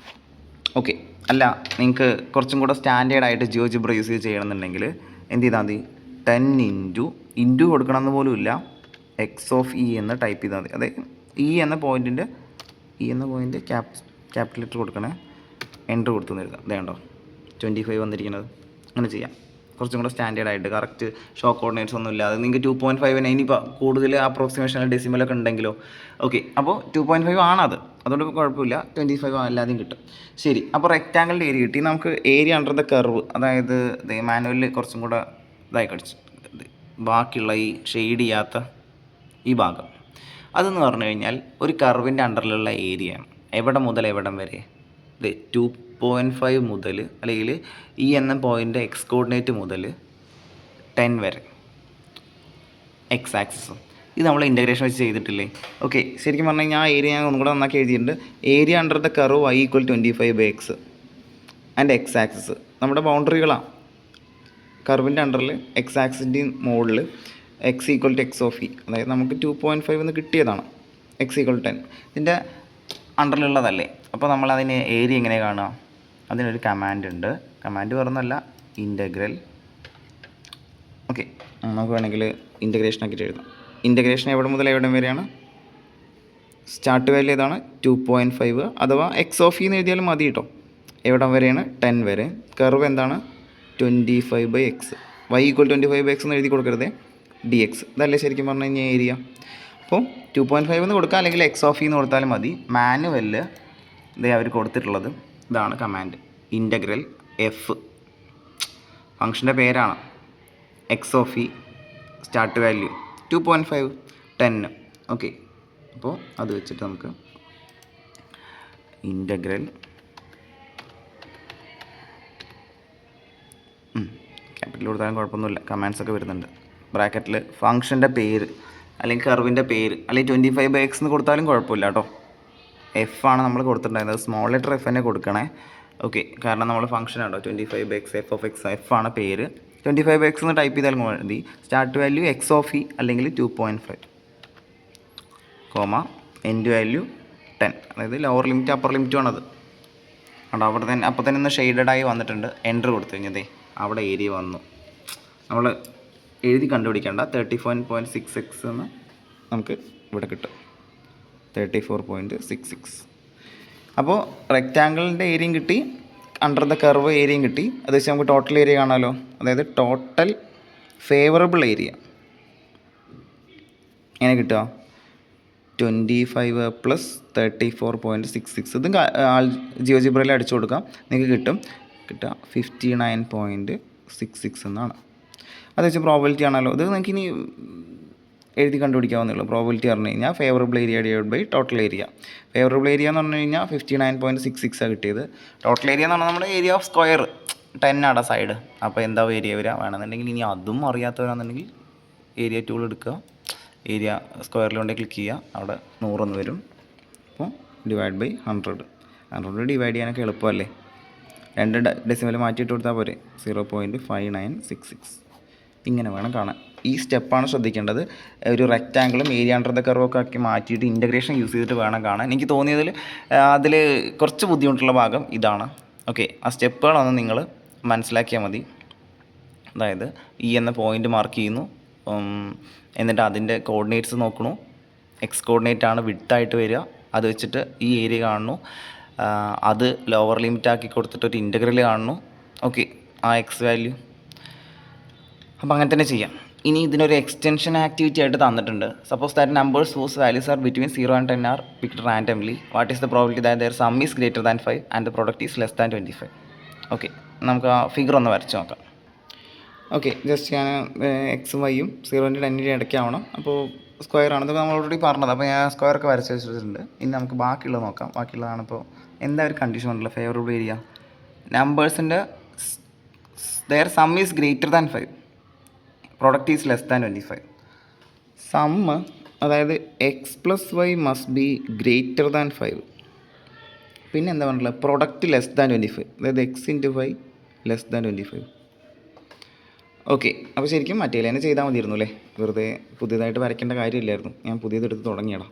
ഓക്കെ, അല്ല നിങ്ങൾക്ക് കുറച്ചും കൂടെ സ്റ്റാൻഡേർഡായിട്ട് ജിയോജിബ്ര യൂസ് ചെയ്യണമെന്നുണ്ടെങ്കിൽ എന്ത് ചെയ്താൽ മതി, 10 ഇൻറ്റു കൊടുക്കണമെന്ന് പോലും ഇല്ല, എക്സ് ഓഫ് ഇ എന്ന് ടൈപ്പ് ചെയ്താൽ മതി. അതായത് ഈ എന്ന പോയിൻറ്റ് ക്യാപിറ്റൽ ലെറ്റർ കൊടുക്കണേ, എൻ്റർ കൊടുത്തു എഴുതാം. ഇതേണ്ടോ 25 വന്നിരിക്കുന്നത്. അങ്ങനെ ചെയ്യാം, കുറച്ചും കൂടെ സ്റ്റാൻഡേർഡായിട്ട് കറക്റ്റ് ഷോ കോർഡിനേറ്റ്സ് ഒന്നും ഇല്ലാതെ. നിങ്ങൾക്ക് 2.5 ഇനിയിപ്പോൾ കൂടുതൽ അപ്രോക്സിമേഷൻ ഡെസിമലൊക്കെ ഉണ്ടെങ്കിലോ. ഓക്കെ, അപ്പോൾ 2.5 ആണത്, അതുകൊണ്ട് കുഴപ്പമില്ല, 25 അല്ലാതെയും കിട്ടും. ശരി, അപ്പോൾ റെക്റ്റാങ്കിളിൻ്റെ ഏരിയ കിട്ടി. നമുക്ക് ഏരിയ അണ്ടർ ദ കർവ്, അതായത് മാനുവലിൽ കുറച്ചും കൂടെ ഇതായി കടിച്ചു, ബാക്കിയുള്ള ഈ ഷെയ്ഡ് ചെയ്യാത്ത ഈ ഭാഗം, അതെന്ന് പറഞ്ഞു കഴിഞ്ഞാൽ ഒരു കർവിൻ്റെ അണ്ടറിലുള്ള ഏരിയയാണ്. എവിടെ മുതൽ എവിടം വരെ? 2.5 മുതൽ, അല്ലെങ്കിൽ ഈ എന്ന പോയിൻ്റ് എക്സ് കോർഡിനേറ്റ് മുതൽ 10 വരെ എക്സ് ആക്സിസും. ഇത് നമ്മൾ ഇൻ്റഗ്രേഷൻ വെച്ച് ചെയ്തിട്ടില്ലേ? ഓക്കെ, ശരിക്കും പറഞ്ഞു കഴിഞ്ഞാൽ ആ ഏരിയ ഞാൻ ഒന്നും കൂടെ നന്നാക്കി എഴുതിയിട്ടുണ്ട്. Area under the curve y = 25/x and X axis നമ്മുടെ ബൗണ്ടറികളാണ്. കർവിൻ്റെ അണ്ടറിൽ എക്സ് ആക്സിൻ്റെയും മുകളിൽ x = x ഓഫ് ഇ, അതായത് നമുക്ക് 2.5 എന്ന് കിട്ടിയതാണ്. x = 10 ഇതിൻ്റെ അണ്ടറിലുള്ളതല്ലേ. അപ്പോൾ നമ്മൾ അതിന് ഏരിയ എങ്ങനെ കാണുക? അതിനൊരു കമാൻഡ് ഉണ്ട്. കമാൻഡ് പറഞ്ഞല്ല, ഇൻ്റഗ്രൽ. ഓക്കെ, നമുക്ക് വേണമെങ്കിൽ ഇൻ്റഗ്രേഷൻ ആക്കിയിട്ട് എഴുതാം. ഇൻ്റഗ്രേഷൻ എവിടെ മുതൽ എവിടെ വരെയാണ്? സ്റ്റാർട്ട് വാല്യൂ ഏതാണ്? 2.5 അഥവാ എക്സ് ഓഫ് ഇ എന്ന് എഴുതിയാലും മതി കേട്ടോ. എവിടം വരെയാണ്? 10 വരെ. കർവ് എന്താണ്? 25/x. y = 25/x എന്ന് എഴുതി കൊടുക്കരുത്, dx. ഇതല്ലേ ശരിക്കും പറഞ്ഞു കഴിഞ്ഞാൽ ഏരിയ. അപ്പോൾ 2.5 എന്ന് കൊടുക്കുക, അല്ലെങ്കിൽ എക്സ് ഓഫ് ഇ എന്ന് കൊടുത്താലും മതി. മാനുവലിൽ ഇതേ അവർ കൊടുത്തിട്ടുള്ളത് ഇതാണ് കമാൻഡ്, ഇൻ്റഗ്രൽ എഫ്. ഫംഗ്ഷൻ്റെ പേരാണ് X of E, start value 2.5 10. Okay, അപ്പോൾ അത് വെച്ചിട്ട് നമുക്ക് ഇൻ്റഗ്രൽ ക്യാപിറ്റൽ കൊടുത്താലും കുഴപ്പമൊന്നുമില്ല, കമാൻഡ്സ് ഒക്കെ വരുന്നുണ്ട്. ബ്രാക്കറ്റിൽ ഫംഗ്ഷൻ്റെ പേര് അല്ലെങ്കിൽ കർവിൻ്റെ പേര്, അല്ലെങ്കിൽ 25/x എന്ന് കൊടുത്താലും കുഴപ്പമില്ല കേട്ടോ. എഫ് ആണ് നമ്മൾ കൊടുത്തിട്ടുണ്ടായിരുന്നത്, സ്മോൾ ലെറ്റർ എഫ് തന്നെ കൊടുക്കണേ. ഓക്കെ, കാരണം നമ്മൾ ഫംഗ്ഷൻ ആണോ 25/x, F of X, F ആണ് പേര്. 25/x എന്ന് ടൈപ്പ് ചെയ്താൽ മതി. Start value X of E അല്ലെങ്കിൽ 2.5, എൻഡ് വാല്യൂ 10, അതായത് ലോവർ ലിമിറ്റ് അപ്പർ ലിമിറ്റും ആണത്. അവിടെ അവിടെ തന്നെ അപ്പോൾ തന്നെ ഒന്ന് ഷെയ്ഡഡായി വന്നിട്ടുണ്ട്. എൻ്റർ കൊടുത്തു കഴിഞ്ഞാൽ അവിടെ ഏരിയ വന്നു. നമ്മൾ എഴുതി കണ്ടുപിടിക്കേണ്ട, 34.66 എന്ന് നമുക്ക് ഇവിടെ കിട്ടും, 34.66. അപ്പോൾ റെക്റ്റാങ്കിളിൻ്റെ ഏരിയയും കിട്ടി, അണ്ടർ ദ കർവ് ഏരിയയും കിട്ടി. അത് വെച്ച് നമുക്ക് ടോട്ടൽ ഏരിയ കാണാമല്ലോ, അതായത് ടോട്ടൽ ഫേവറബിൾ ഏരിയ എങ്ങനെ കിട്ടുക? 25 + 34.66. ഇതും ജിയോജിബ്രയിൽ അടിച്ചു കൊടുക്കാം, നിങ്ങൾക്ക് കിട്ടുക 59.66 എന്നാണ്. അത് വെച്ച് പ്രോബിലിറ്റി ആണല്ലോ. ഇത് നിങ്ങൾക്ക് ഇനി എഴുതി കണ്ടുപിടിക്കാവുന്നേ ഉള്ളൂ. പ്രോബിലിറ്റി പറഞ്ഞു കഴിഞ്ഞാൽ favourable area divide by total area. Favourable area എന്ന് പറഞ്ഞു കഴിഞ്ഞാൽ 59.66 കിട്ടിയത്. ടോട്ടൽ ഏരിയ എന്ന് പറഞ്ഞാൽ നമ്മുടെ ഏരിയ ഓഫ് സ്ക്വയർ 10 ആണ് സൈഡ്. അപ്പോൾ എന്താ ഏരിയ വരിക വേണമെന്നുണ്ടെങ്കിൽ, ഇനി അതും അറിയാത്തവരാണെന്നുണ്ടെങ്കിൽ ഏരിയ ടൂൾ എടുക്കുക, ഏരിയ സ്ക്വയറിൽ കൊണ്ട് ക്ലിക്ക് ചെയ്യുക, അവിടെ 100 വരും. അപ്പോൾ ഡിവൈഡ് ബൈ 100 ഡിവൈഡ് ചെയ്യാനൊക്കെ എളുപ്പമല്ലേ. 2 ഡെസിമൽ മാറ്റിയിട്ട് കൊടുത്താൽ പോരെ. 0.5966 ഇങ്ങനെ വേണം കാണാൻ. ഈ സ്റ്റെപ്പാണ് ശ്രദ്ധിക്കേണ്ടത്. ഒരു റെക്റ്റാങ്കിളും ഏരിയ അണ്ടർ ദ കർവൊക്കെ ആക്കി മാറ്റിയിട്ട് ഇൻ്റഗ്രേഷൻ യൂസ് ചെയ്തിട്ട് വേണം കാണാൻ. എനിക്ക് തോന്നിയതിൽ അതിൽ കുറച്ച് ബുദ്ധിമുട്ടുള്ള ഭാഗം ഇതാണ്. ഓക്കെ, ആ സ്റ്റെപ്പുകളൊന്ന് നിങ്ങൾ മനസ്സിലാക്കിയാൽ മതി. അതായത് ഈ എന്ന പോയിൻ്റ് മാർക്ക് ചെയ്യുന്നു, എന്നിട്ട് അതിൻ്റെ കോർഡിനേറ്റ്സ് നോക്കണു. എക്സ് കോർഡിനേറ്റ് ആണ് വിഡ്ത്തായിട്ട് വരിക, അത് വെച്ചിട്ട് ഈ ഏരിയ കാണുന്നു. അത് ലോവർ ലിമിറ്റ് ആക്കി കൊടുത്തിട്ട് ഒരു ഇൻ്റഗ്രൽ കാണുന്നു. ഓക്കെ, ആ എക്സ് വാല്യൂ. അപ്പോൾ അങ്ങനെ തന്നെ ചെയ്യാം. ഇനി ഇതിനൊരു എക്സ്റ്റൻഷൻ ആക്ടിവിറ്റി ആയിട്ട് തന്നിട്ടുണ്ട്. Suppose that numbers whose values are between 0 and 10 are picked randomly. What is the probability that their sum is greater than 5 and the product is less than 25? Okay, നമുക്ക് ആ ഫിഗർ ഒന്ന് വരച്ച് നോക്കാം. Okay, just ഞാൻ എക്സും വൈയും 0-ൻ്റെ 10-ൻ്റെ ഇടയ്ക്കാവണം. അപ്പോൾ square ആണെന്നൊക്കെ നമ്മൾ ഓൾറെഡി പറഞ്ഞത്. അപ്പോൾ ഞാൻ സ്ക്വയറൊക്കെ വരച്ച് വെച്ചിട്ടുണ്ട്. ഇനി നമുക്ക് ബാക്കിയുള്ളത് നോക്കാം. ബാക്കിയുള്ളതാണിപ്പോൾ എന്താ ഒരു കണ്ടീഷൻ ഉണ്ടല്ലോ, ഫേവറബിൾ ഏരിയ നമ്പേഴ്സിൻ്റെ their sum is greater than 5, product is less than 25. Sum, അതായത് X plus Y must be greater than 5. പിന്നെ എന്താ പറഞ്ഞിട്ടുള്ളത്, പ്രൊഡക്റ്റ് ലെസ് ദാൻ 25, അതായത് X into 5 less than 25. Okay, അപ്പോൾ ശരിക്കും മറ്റേ തന്നെ ചെയ്താൽ മതിയായിരുന്നു അല്ലേ. വെറുതെ പുതിയതായിട്ട് വരയ്ക്കേണ്ട കാര്യമില്ലായിരുന്നു. ഞാൻ പുതിയതെടുത്ത് തുടങ്ങിയതാണ്.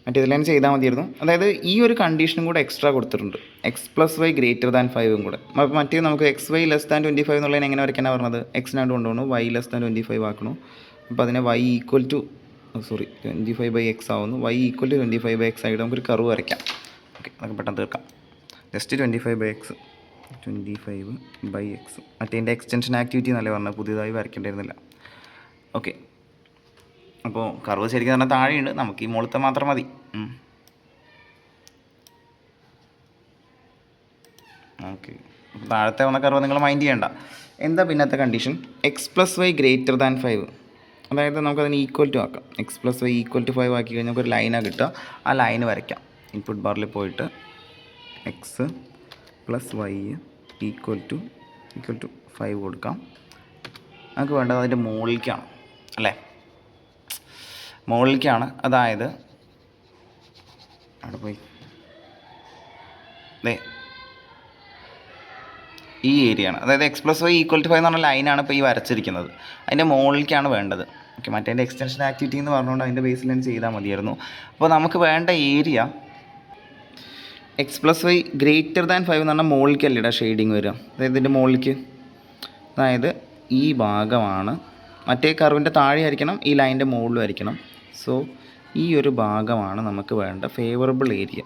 മറ്റേതിൽ തന്നെ ചെയ്താൽ മതിയായിരുന്നു. അതായത് ഈ ഒരു കണ്ടീഷനും കൂടെ എക്സ്ട്രാ കൊടുത്തിട്ടുണ്ട്, X plus Y greater than 5 കൂടെ. അപ്പോൾ മറ്റേ നമുക്ക് എക്സ് വൈ ലെസ് ദാൻ 25 എന്നുള്ളതിന് എങ്ങനെ വരയ്ക്കാനാണ് പറഞ്ഞത്, എക്സിനായിട്ട് കൊണ്ടുപോകണു, വൈ ലെസ് ദാൻ 25 ആക്കണു. അപ്പോൾ അതിനെ വൈ ഈക്വൽ ടു 25/x ആവുന്നു. വൈ ഈക്വൽ ടു 25/x ആയിട്ട് നമുക്കൊരു കർവ് വരയ്ക്കാം. ഓക്കെ, നമുക്ക് പെട്ടെന്ന് തീർക്കാം. ജസ്റ്റ് 25/x മറ്റേതിൻ്റെ എക്സ്റ്റൻഷൻ ആക്ടിവിറ്റി എന്നല്ലേ പറഞ്ഞത്, പുതിയതായി വരയ്ക്കേണ്ടിയിരുന്നില്ല. ഓക്കെ, അപ്പോൾ കർവ് ശരിക്കും പറഞ്ഞാൽ താഴെയുണ്ട്, നമുക്ക് ഈ മുകളിലത്തെ മാത്രം മതി. ഓക്കെ, താഴത്തെ വന്ന കർവ് നിങ്ങൾ മൈൻഡ് ചെയ്യണ്ട. എന്താ പിന്നത്തെ condition, X plus Y greater than 5. അതായത് നമുക്കതിന് ഈക്വൽ ടു ആക്കാം. X plus Y equal to 5 ആക്കി കഴിഞ്ഞാൽ നമുക്കൊരു ലൈനാണ് കിട്ടുക. ആ ലൈന് വരയ്ക്കാം. ഇൻപുട്ട് ബാറിൽ പോയിട്ട് X plus Y equal to 5 കൊടുക്കാം. നമുക്ക് വേണ്ടത് അതിൻ്റെ മുകളിലേക്കാണ് അല്ലേ, മുകളിലേക്കാണ്. അതായത് അവിടെ പോയി ഈ ഏരിയ ആണ്. അതായത് X plus Y equal to 5 എന്ന് പറഞ്ഞ ലൈനാണ് ഇപ്പോൾ ഈ വരച്ചിരിക്കുന്നത്. അതിൻ്റെ മുകളിലേക്കാണ് വേണ്ടത്. ഓക്കെ, മറ്റേ എക്സ്റ്റൻഷൻ ആക്ടിവിറ്റി എന്ന് പറഞ്ഞുകൊണ്ട് അതിൻ്റെ ബേസിൽ തന്നെ ചെയ്താൽ മതിയായിരുന്നു. അപ്പോൾ നമുക്ക് വേണ്ട area X plus Y greater than 5 എന്ന് പറഞ്ഞാൽ മുകളിലേക്കല്ലേടാ ഷെയ്ഡിങ് വരിക, അതായത് ഇതിൻ്റെ മുകളിലേക്ക്. അതായത് ഈ ഭാഗമാണ്, മറ്റേ കർവിൻ്റെ താഴെ ആയിരിക്കണം, ഈ ലൈനിൻ്റെ മുകളിലും ആയിരിക്കണം. സോ ഈ ഒരു ഭാഗമാണ് നമുക്ക് വേണ്ട ഫേവറബിൾ ഏരിയ.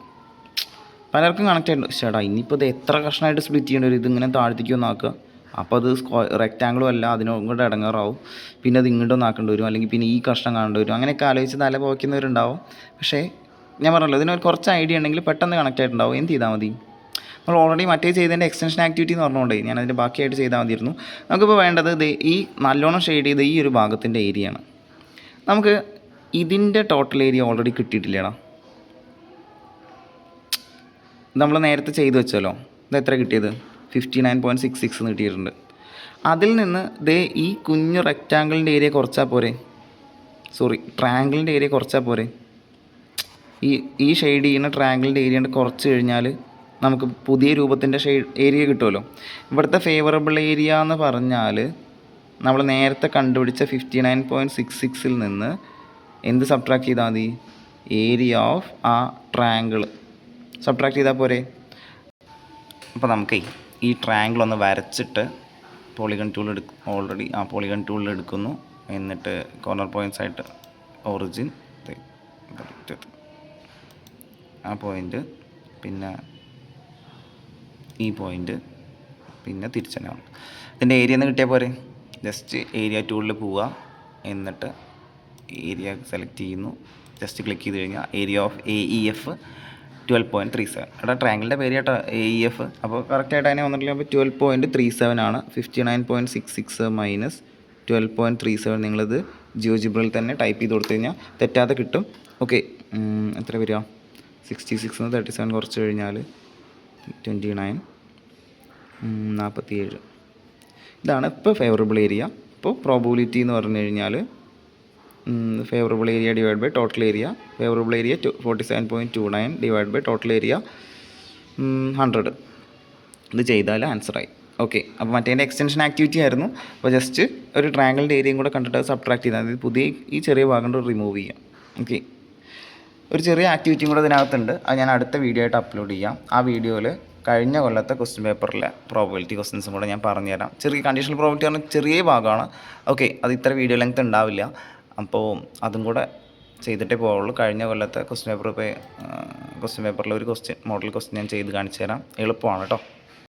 പലർക്കും കണക്ട് ആയിട്ടുണ്ട്, ചേട്ടാ ഇനിയിപ്പോൾ ഇത് എത്ര കഷ്ണമായിട്ട് സ്പ്ലിറ്റ് ചെയ്യേണ്ടി വരും, ഇതിങ്ങനെ താഴ്ത്തിക്ക് ഒന്ന് ആക്കുക. അപ്പോൾ അത് റെക്റ്റാങ്കിളും അല്ല, അതിനോട് ഇടങ്ങാറാവും. പിന്നെ അത് ഇങ്ങോട്ടൊന്ന് ആക്കേണ്ടി വരും, അല്ലെങ്കിൽ പിന്നെ ഈ കഷ്ണം കാണേണ്ടി വരും. അങ്ങനെയൊക്കെ ആലോചിച്ച് തല പോക്കുന്നവരുണ്ടാവും. പക്ഷേ ഞാൻ പറഞ്ഞല്ലോ, ഇതിനൊരു കുറച്ച് ഐഡിയ ഉണ്ടെങ്കിൽ പെട്ടെന്ന് കണക്ട് ആയിട്ടുണ്ടാവും. എന്ത് ചെയ്താൽ മതി, നമ്മൾ ഓൾറെഡി മറ്റേ ചെയ്തതിൻ്റെ എക്സ്റ്റൻഷൻ ആക്ടിവിറ്റി എന്ന് പറഞ്ഞുകൊണ്ടേ ഞാൻ അതിൻ്റെ ബാക്കിയായിട്ട് ചെയ്താൽ മതിയായിരുന്നു. നമുക്കിപ്പോൾ വേണ്ടത് ഈ നല്ലോണം ഷെയ്ഡ് ചെയ്ത് ഈ ഒരു ഭാഗത്തിൻ്റെ ഏരിയയാണ്. നമുക്ക് ഇതിൻ്റെ ടോട്ടൽ ഏരിയ ഓൾറെഡി കിട്ടിയിട്ടില്ലേടാ, നമ്മൾ നേരത്തെ ചെയ്തു വെച്ചല്ലോ. ഇത് എത്ര കിട്ടിയത്, 59.66 കിട്ടിയിട്ടുണ്ട്. അതിൽ നിന്ന് ഈ കുഞ്ഞു റെക്റ്റാങ്കിളിൻ്റെ ഏരിയ കുറച്ചാൽ പോരെ, ട്രയാങ്കിളിൻ്റെ ഏരിയ കുറച്ചാൽ പോരെ. ഈ ഷെയ്ഡ് ചെയ്യുന്ന ട്രയാങ്കിളിൻ്റെ ഏരിയ കുറച്ച് കഴിഞ്ഞാൽ നമുക്ക് പുതിയ രൂപത്തിൻ്റെ ഏരിയ കിട്ടുമല്ലോ. ഇവിടുത്തെ ഫേവറബിൾ ഏരിയ എന്ന് പറഞ്ഞാൽ നമ്മൾ നേരത്തെ കണ്ടുപിടിച്ച 59.66 നിന്ന് എന്ത് സബ്ട്രാക്ട് ചെയ്താൽ മതി, ഏരിയ ഓഫ് ആ ട്രയാങ്കിൾ സബ്ട്രാക്ട് ചെയ്താൽ പോരെ. അപ്പോൾ നമുക്ക് ഈ ട്രയാങ്കിൾ ഒന്ന് വരച്ചിട്ട് പോളിഗൺ ടൂൾ ഓൾറെഡി ആ പോളിഗൺ ടൂളിൽ എടുക്കുന്നു. എന്നിട്ട് കോർണർ പോയിൻറ്റ്സ് ആയിട്ട് ഒറിജിൻ ആ പോയിൻ്റ്, പിന്നെ ഈ പോയിൻ്റ്, പിന്നെ തിരിച്ചെന്നാണ്. ഇതിൻ്റെ ഏരിയ ഒന്ന് കിട്ടിയാൽ പോരെ. ജസ്റ്റ് ഏരിയ ടൂളിൽ പോവുക, എന്നിട്ട് ഏരിയ സെലക്ട് ചെയ്യുന്നു, ജസ്റ്റ് ക്ലിക്ക് ചെയ്ത് കഴിഞ്ഞാൽ ഏരിയ ഓഫ് AEF 12.37. അവിടെ ട്രയാങ്കിളിൻ്റെ പേര് കേട്ടോ AEF. അപ്പോൾ കറക്റ്റായിട്ട് അതിനെ വന്നിട്ടില്ല. അപ്പോൾ 12.37 ആണ്. 59.66 മൈനസ് 12.37 നിങ്ങളിത് ജിയോജിബ്രയിൽ തന്നെ ടൈപ്പ് ചെയ്ത് കൊടുത്തു കഴിഞ്ഞാൽ തെറ്റാതെ കിട്ടും. ഓക്കെ, എത്ര വരിക? 66 37 കുറച്ച് കഴിഞ്ഞാൽ 29 47. ഇതാണ് ഇപ്പോൾ ഫേവറബിൾ ഏരിയ. ഇപ്പോൾ പ്രോബബിലിറ്റി എന്ന് പറഞ്ഞു കഴിഞ്ഞാൽ favourable area divide by total area. Favourable area 47.29 divide by total area 100. ഇത് ചെയ്താൽ ആൻസറായി. ഓക്കെ, അപ്പോൾ മറ്റേതിൻ്റെ എക്സ്റ്റൻഷൻ ആക്ടിവിറ്റി ആയിരുന്നു. അപ്പോൾ ജസ്റ്റ് ഒരു ട്രയാങ്കിളിൻ്റെ ഏരിയയും കൂടെ കണ്ടിട്ട് അത് സബ്ട്രാക്ട് ചെയ്താൽ മതി. പുതിയ ഈ ചെറിയ ഭാഗം കൊണ്ട് റിമൂവ് ചെയ്യാം. ഓക്കെ, ഒരു ചെറിയ ആക്ടിവിറ്റിയും കൂടെ ഇതിനകത്തുണ്ട്. അത് ഞാൻ അടുത്ത വീഡിയോ ആയിട്ട് അപ്ലോഡ് ചെയ്യാം. ആ വീഡിയോയിൽ കഴിഞ്ഞ കൊല്ലത്തെ ക്വസ്റ്റ്യൻ പേപ്പറിലെ പ്രോബബിലിറ്റി ക്വസ്റ്റ്യൻസും കൂടെ ഞാൻ പറഞ്ഞുതരാം. ചെറിയ കണ്ടീഷണൽ പ്രോബബിലിറ്റി പറഞ്ഞാൽ ചെറിയ ഭാഗമാണ്. ഓക്കെ, അത് ഇത്ര വീഡിയോ ലെങ്ത് ഉണ്ടാവില്ല. അപ്പോൾ അതും കൂടെ ചെയ്തിട്ടേ പോവുള്ളൂ. കഴിഞ്ഞ കൊല്ലത്തെ ക്വസ്റ്റ്യൻ പേപ്പറിൽ ഒരു മോഡൽ ക്വസ്റ്റ്യൻ ഞാൻ ചെയ്ത് കാണിച്ചു തരാം. എളുപ്പമാണ് കേട്ടോ.